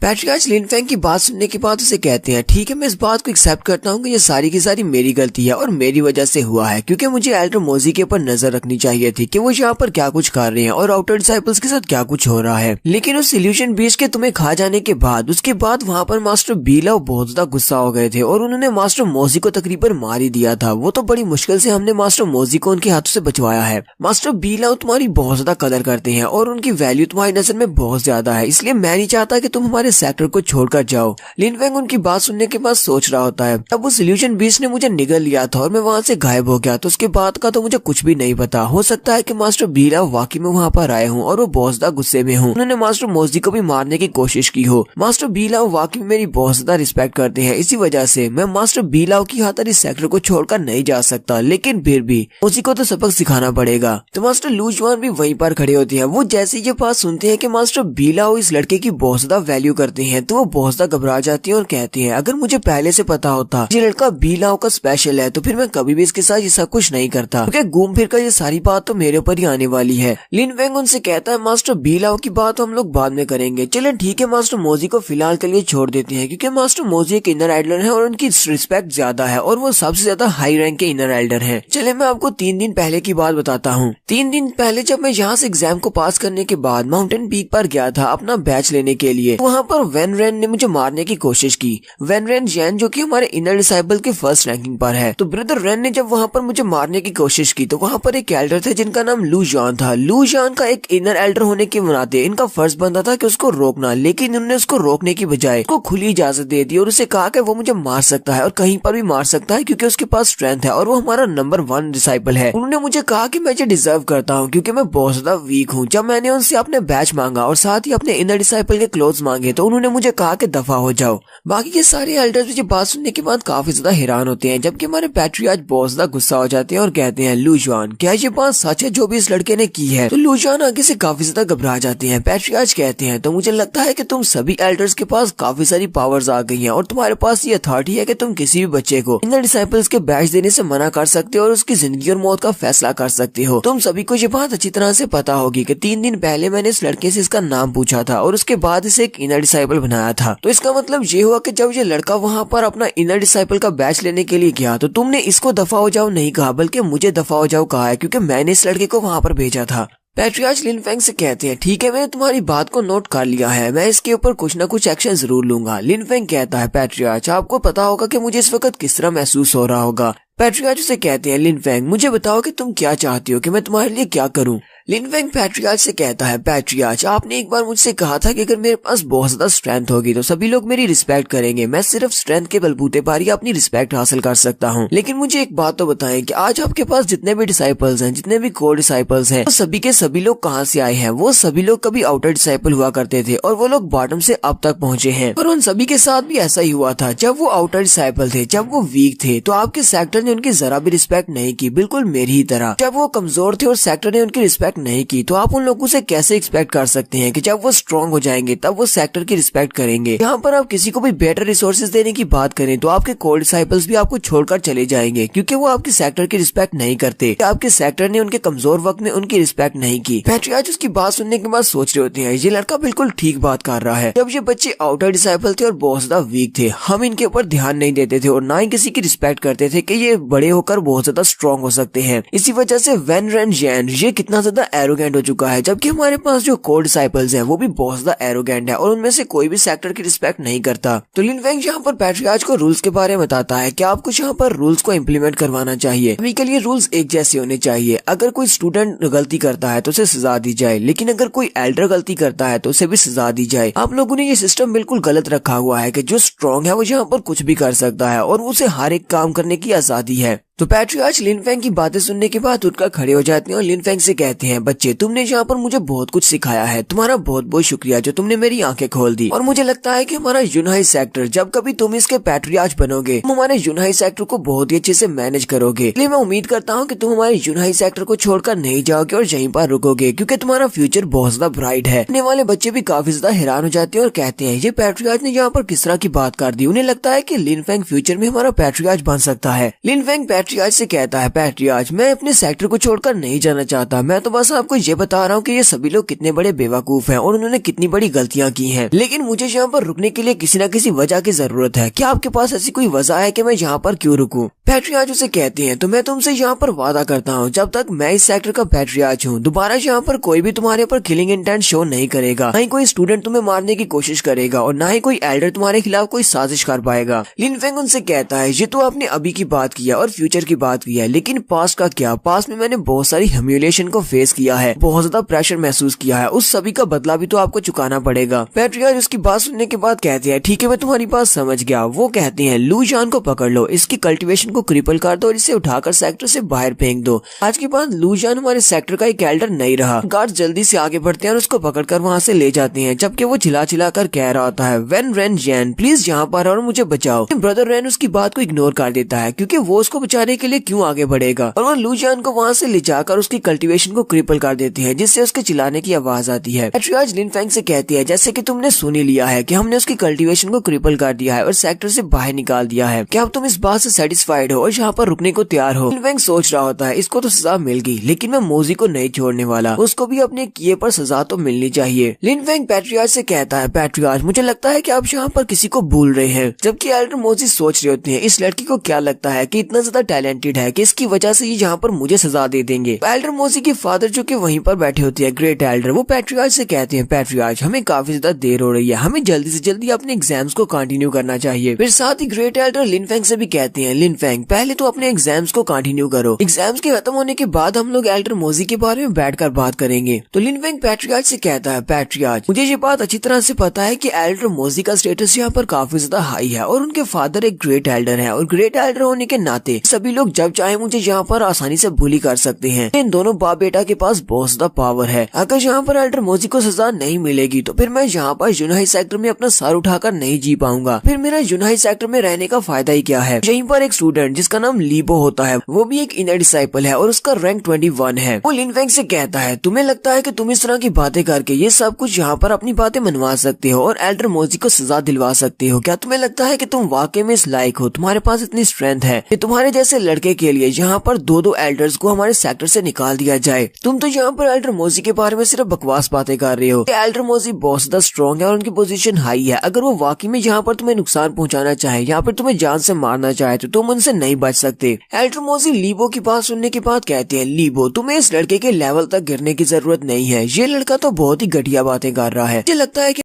पैट्रियार्च लिन फेंग की बात सुनने के बाद उसे कहते हैं, ठीक है मैं इस बात को एक्सेप्ट करता हूँ कि ये सारी की सारी मेरी गलती है और मेरी वजह से हुआ है, क्योंकि मुझे एल्डर मोजी के ऊपर नजर रखनी चाहिए थी कि वो यहाँ पर क्या कुछ कर रहे हैं और आउटर डिसाइपल्स के साथ क्या कुछ हो रहा है। लेकिन उस इल्यूजन बीस्ट के तुम्हें खा जाने के बाद उसके बाद वहाँ पर मास्टर बीलाव बहुत ज्यादा गुस्सा हो गए थे और उन्होंने मास्टर मोजी को तकरीबन मार ही दिया था। वो तो बड़ी मुश्किल से हमने मास्टर मोजी को उनके हाथों से बचवाया है। मास्टर बीलाव तुम्हारी बहुत ज्यादा कदर करते हैं और उनकी वैल्यू तुम्हारी नजर में बहुत ज्यादा है, इसलिए मैं नहीं चाहता कि तुम हमारे सेक्टर को छोड़कर जाओ। लिन फेंग उनकी बात सुनने के बाद सोच रहा होता है, अब उस इल्यूजन बीस्ट ने मुझे निगल लिया था और मैं वहाँ से गायब हो गया, तो उसके बाद का तो मुझे कुछ भी नहीं पता। हो सकता है कि मास्टर बीलाव वाकई में वहाँ पर आए हूँ और वो बहुत ज्यादा गुस्से में हूँ, उन्होंने मास्टर मोजी को भी मारने की कोशिश की हो। मास्टर बीलाव वाकई में मेरी बहुत ज्यादा रिस्पेक्ट करते हैं, इसी वजह से मैं मास्टर बीलाव की खातिर इस सेक्टर को छोड़कर नहीं जा सकता, लेकिन फिर भी मोजी को तो सबक सिखाना पड़ेगा। तो मास्टर लू जुआन भी वहीं पर खड़े होते हैं। वो जैसे ये बात सुनते हैं कि मास्टर बीलाव इस लड़के की बहुत ज्यादा वैल्यू करती हैं तो वो बहुत ज्यादा घबरा जाती है और कहती है अगर मुझे पहले से पता होता ये लड़का बी लाओ का स्पेशल है तो फिर मैं कभी भी इसके साथ ये सब कुछ नहीं करता, क्योंकि घूम फिर कर ये सारी बात तो मेरे ऊपर ही आने वाली है। लिन फेंग उनसे कहता है मास्टर बी लाओ की बात हम लोग बाद में करेंगे, चले ठीक है मास्टर मोजी को फिलहाल के लिए छोड़ देते हैं, क्योंकि मास्टर मोजी एक इनर आइडलर है और उनकी रिस्पेक्ट ज्यादा है और वो सबसे ज्यादा हाई रैंक के इनर आइडलर है। चले मैं आपको 3 दिन पहले की बात बताता हूँ। 3 दिन पहले जब मैं यहाँ से एग्जाम को पास करने के बाद माउंटेन पीक पर गया था अपना बैच लेने के लिए, वहाँ पर वेन रेन ने मुझे मारने की कोशिश की। वेन रेन जैन जो कि हमारे इनर डिसाइबल के फर्स्ट रैंकिंग पर है, तो ब्रदर रेन ने जब वहाँ पर मुझे मारने की कोशिश की तो वहाँ पर एक एल्डर थे जिनका नाम लू जॉन था। लू जॉन का एक इनर एल्डर होने के नाते इनका फर्ज बनता था कि उसको रोकना, लेकिन इन्होंने उसको रोकने की बजाय उसको खुली इजाजत दे दी और उसे कहा कि वो मुझे मार सकता है और कहीं पर भी मार सकता है क्योंकि उसके पास स्ट्रेंथ है और वो हमारा नंबर 1 डिसाइबल है। उन्होंने मुझे कहा कि मैं ये डिजर्व करता हूँ क्योंकि मैं बहुत ज्यादा वीक हूँ। जब मैंने उनसे अपने बैच मांगा और साथ ही अपने इनर डिसाइपल के क्लोथ्स मांगे तो उन्होंने मुझे कहा कि दफा हो जाओ। बाकी के सारे एल्डर्स मुझे बात सुनने के बाद काफी ज्यादा हैरान होते हैं, जबकि हमारे पैट्रियार्च बहुत ज्यादा गुस्सा हो जाते हैं और कहते हैं लू जॉन क्या ये बात सच है जो भी इस लड़के ने की है? तो लू जॉन आगे से काफी ज्यादा घबरा जाते हैं। पैट्रियार्च कहते हैं तो मुझे लगता है कि तुम सभी एल्डर्स के पास काफी सारी पावर्स आ गई हैं और तुम्हारे पास ये अथॉरिटी है कि तुम किसी भी बच्चे को इनर डिसाइपल्स के बैच देने से मना कर सकते हो और उसकी जिंदगी और मौत का फैसला कर सकते हो। तुम सभी को ये बात अच्छी तरह से पता होगी कि 3 दिन पहले मैंने इस लड़के से इसका नाम पूछा था और उसके बाद इसे एक इनर डिसाइपल बनाया था। तो इसका मतलब ये हुआ कि जब ये लड़का वहाँ पर अपना इनर डिसाइपल का बैच लेने के लिए गया तो तुमने इसको दफा हो जाओ नहीं कहा बल्कि मुझे दफा हो जाओ कहा है, क्योंकि मैंने इस लड़के को वहाँ पर भेजा था। पैट्रियार्च लिन फेंग से कहते हैं ठीक है मैंने तुम्हारी बात को नोट कर लिया है, मैं इसके ऊपर कुछ न कुछ एक्शन जरूर लूंगा। लिन फेंग कहता है पैट्रियार्च आपको पता होगा कि मुझे इस वक्त किस तरह महसूस हो रहा होगा। पैट्रियार्च से कहते हैं लिन फेंग मुझे बताओ कि तुम क्या चाहती हो कि मैं तुम्हारे लिए क्या करूं। लिन फेंग पैट्रियार्च से कहता है पैट्रियार्च आपने एक बार मुझसे कहा था कि अगर मेरे पास बहुत ज्यादा स्ट्रेंथ होगी तो सभी लोग मेरी रिस्पेक्ट करेंगे, मैं सिर्फ स्ट्रेंथ के बलबूते पर ही अपनी रिस्पेक्ट हासिल कर सकता हूँ। लेकिन मुझे एक बात तो बताएं कि आज आपके पास जितने भी डिसाइपल्स हैं, जितने भी कोर डिसाइपल्स हैं, वो सभी के सभी लोग कहाँ से आए हैं? वो सभी लोग कभी आउटर डिसाइपल हुआ करते थे और वो लोग बॉटम से अब तक पहुँचे हैं और उन सभी के साथ भी ऐसा ही हुआ था। जब वो आउटर डिसाइपल थे, जब वो वीक थे तो आपके सेक्टर ने उनकी जरा भी रिस्पेक्ट नहीं की, बिल्कुल मेरी ही तरह। जब वो कमजोर थे और सेक्टर ने उनकी रिस्पेक्ट नहीं की तो आप उन लोगों से कैसे एक्सपेक्ट कर सकते हैं कि जब वो स्ट्रांग हो जाएंगे तब वो सेक्टर की रिस्पेक्ट करेंगे। यहाँ पर आप किसी को भी बेटर रिसोर्सेज देने की बात करें तो आपके कोर डिसाइपल्स भी आपको छोड़कर चले जाएंगे क्योंकि वो आपके सेक्टर की रिस्पेक्ट नहीं करते। आपके सेक्टर ने उनके कमजोर वक्त में उनकी रिस्पेक्ट नहीं की। पैट्रियार्च उसकी बात सुनने के बाद सोच रहे होते हैं ये लड़का बिल्कुल ठीक बात कर रहा है। जब ये बच्चे आउटर डिसाइपल थे और बहुत ज्यादा वीक थे, हम इनके ऊपर ध्यान नहीं देते थे और ना ही किसी की रिस्पेक्ट करते थे कि ये बड़े होकर बहुत ज्यादा स्ट्रांग हो सकते हैं। इसी वजह से वेन रेन जैन ये कितना ज्यादा एरोगेंट हो चुका है, जबकि हमारे पास जो कोर डिसाइपल्स हैं वो भी बहुत ज्यादा एरोगेंट है और उनमें से कोई भी सेक्टर की रिस्पेक्ट नहीं करता। तो लिन फेंग यहाँ पर पैट्रियार्च को रूल्स के बारे में बताता है कि आपको यहाँ पर रूल्स को इम्प्लीमेंट करवाना चाहिए। सभी के लिए रूल्स एक जैसे होने चाहिए। अगर कोई स्टूडेंट गलती करता है तो उसे सजा दी जाए, लेकिन अगर कोई एल्डर गलती करता है तो उसे भी सजा दी जाए। आप लोगों ने ये सिस्टम बिल्कुल गलत रखा हुआ है कि जो स्ट्रांग है वो यहाँ पर कुछ भी कर सकता है और उसे हर एक काम करने की आजादी है। तो पैट्रियार्च लिन फेंग की बातें सुनने के बाद उठकर खड़े हो जाते हैं और लिन फेंग से कहते हैं बच्चे तुमने यहाँ पर मुझे बहुत कुछ सिखाया है, तुम्हारा बहुत बहुत शुक्रिया जो तुमने मेरी आंखें खोल दी। और मुझे लगता है कि हमारा यूनाई सेक्टर जब कभी तुम इसके पैट्रियार्च बनोगे तुम हमारे यूनाई सेक्टर को बहुत ही अच्छे से मैनेज करोगे। इसलिए मैं उम्मीद करता हूँ कि तुम हमारे यूनाई सेक्टर को छोड़कर नहीं जाओगे और यहीं पर रुकोगे क्योंकि तुम्हारा फ्यूचर बहुत ज्यादा ब्राइट है। आने वाले बच्चे भी काफी ज्यादा हैरान हो जाते हैं और कहते हैं ये पैट्रियार्च ने यहाँ पर किस तरह की बात कर दी। उन्हें लगता है कि लिन फेंग फ्यूचर में हमारा पैट्रियार्च बन सकता है। लिन फेंग पैट्रियार्च से कहता है पैट्रियार्च मैं अपने सेक्टर को छोड़कर नहीं जाना चाहता, मैं तो बस आपको ये बता रहा हूँ कि ये सभी लोग कितने बड़े बेवकूफ हैं और उन्होंने कितनी बड़ी गलतियाँ की हैं, लेकिन मुझे यहाँ पर रुकने के लिए किसी न किसी वजह की जरूरत है। क्या आपके पास ऐसी कोई वजह है कि मैं यहाँ पर क्यों रुकूं? पैट्रियार्च उसे कहते हैं तो मैं तुमसे यहाँ पर वादा करता हूँ जब तक मैं इस सेक्टर का पैट्रियार्च हूँ दोबारा यहाँ पर कोई भी तुम्हारे ऊपर किलिंग इंटेंट शो नहीं करेगा, ना ही कोई स्टूडेंट तुम्हें मारने की कोशिश करेगा और ना ही कोई एल्डर तुम्हारे खिलाफ कोई साजिश कर पाएगा। लिन फेंग उनसे कहता है ये तो आपने अभी की बात किया और फ्यूचर की बात की है, लेकिन पास्ट का क्या? पास्ट में मैंने बहुत सारी ह्यूमिलिएशन को फेस किया है, बहुत ज्यादा प्रेशर महसूस किया है, उस सभी का बदला भी तो आपको चुकाना पड़ेगा। पैट्रियार्च उसकी बात सुनने के बाद कहते हैं ठीक है मैं तुम्हारी बात समझ गया। वो कहते हैं लू जॉन को पकड़ लो, इसकी कल्टीवेशन को क्रिपल कर दो और इसे उठाकर सेक्टर से बाहर फेंक दो। आज के बाद लू जॉन हमारे सेक्टर का एक एल्डर नहीं रहा। गार्ड जल्दी से आगे बढ़ते हैं और उसको पकड़कर वहाँ से ले जाते हैं, जबकि वो चिल्ला चिल्ला कर कह रहा होता है वेन रेन जैन प्लीज यहाँ पर और मुझे बचाओ। ब्रदर रेन उसकी बात को इग्नोर कर देता है क्योंकि वो उसको बचाने के लिए क्यों आगे बढ़ेगा और वो लू जॉन को वहाँ से ले जाकर उसकी कल्टीवेशन को क्रिपल कर देती है, जिससे उसके चिल्लाने की आवाज आती है। पैट्रियार्च लिन फेंग से कहती है, जैसे कि तुमने सुन ही लिया है कि हमने उसकी कल्टीवेशन को क्रिपल कर दिया है और सेक्टर से बाहर निकाल दिया है। क्या अब तुम इस बात से सेटिस्फाइड हो और यहाँ पर रुकने को तैयार हो? लिन फेंग सोच रहा होता है, इसको तो सजा मिल गई, लेकिन मैं मोजी को नहीं छोड़ने वाला, उसको भी अपने किए पर सजा तो मिलनी चाहिए। लिन फेंग पैट्रियार्च से कहता है, पैट्रियार्च मुझे लगता है कि आप यहाँ पर किसी को भूल रहे हैं। जबकि एल्डर मोजी सोच रहे होते हैं, इस लड़की को क्या लगता है कि इतना ज्यादा टैलेंटेड है कि इसकी वजह से ये यहाँ पर मुझे सजा दे देंगे। एल्डर मोजी के फादर जो कि वहीं पर बैठे होते हैं, ग्रेट एल्डर, वो पैट्रियार्च से कहते हैं, पैट्रियार्च हमें काफी ज्यादा देर हो रही है, हमें जल्दी से जल्दी अपने एग्जाम्स को कंटिन्यू करना चाहिए। फिर साथ ही ग्रेट एल्डर लिन फेंग से भी कहते हैं, लिन फेंग पहले तो अपने एग्जाम्स को कंटिन्यू करो, एग्जाम्स के खत्म होने के बाद हम लोग एल्डर मोजी के बारे में बैठकर बात करेंगे। तो लिन फेंग पैट्रियार्च से कहता है, पैट्रियार्च मुझे ये बात अच्छी तरह से पता है कि एल्डर मोजी का स्टेटस यहाँ पर काफी ज्यादा हाई है और उनके फादर एक ग्रेट एल्डर है, और ग्रेट एल्डर होने के नाते सभी लोग जब चाहे मुझे यहाँ पर आसानी से बुली कर सकते हैं। इन दोनों बाप बेटा के पास बहुत ज्यादा पावर है। अगर यहाँ पर एल्डर मोजी को सजा नहीं मिलेगी तो फिर मैं यहाँ पर यूनाही सेक्टर में अपना सर उठाकर नहीं जी पाऊंगा, फिर मेरा यूनाही सेक्टर में रहने का फायदा ही क्या है। यहीं पर एक स्टूडेंट जिसका नाम लीबो होता है, वो भी एक इनर डिसाइपल है और उसका रैंक 21 है। वो लिन फेंग से कहता है, तुम्हें लगता है कि तुम इस तरह की बातें करके ये सब कुछ यहाँ पर अपनी बातें मनवा सकते हो और एल्डर मोजी को सजा दिलवा सकते हो? क्या तुम्हें लगता है कि तुम वाकई में इस लायक हो? तुम्हारे पास इतनी स्ट्रेंथ है कि तुम्हारे जैसे लड़के के लिए यहाँ पर दो एल्डर्स को हमारे सेक्टर से निकाल दिया जाए? तुम तो यहाँ पर एल्डर मोजी के बारे में सिर्फ बकवास बातें कर रहे हो। एल्डर मोजी बहुत ज्यादा स्ट्रॉन्ग है और उनकी पोजीशन हाई है। अगर वो वाकई में यहाँ पर तुम्हें नुकसान पहुँचाना चाहे, यहाँ पर तुम्हें जान से मारना चाहे, तो तुम उनसे नहीं बच सकते। एल्डर मोजी लीबो की बात सुनने के बाद कहते हैं, लीबो तुम्हें इस लड़के के लेवल तक गिरने की जरूरत नहीं है, ये लड़का तो बहुत ही घटिया बातें कर रहा है। मुझे लगता है कि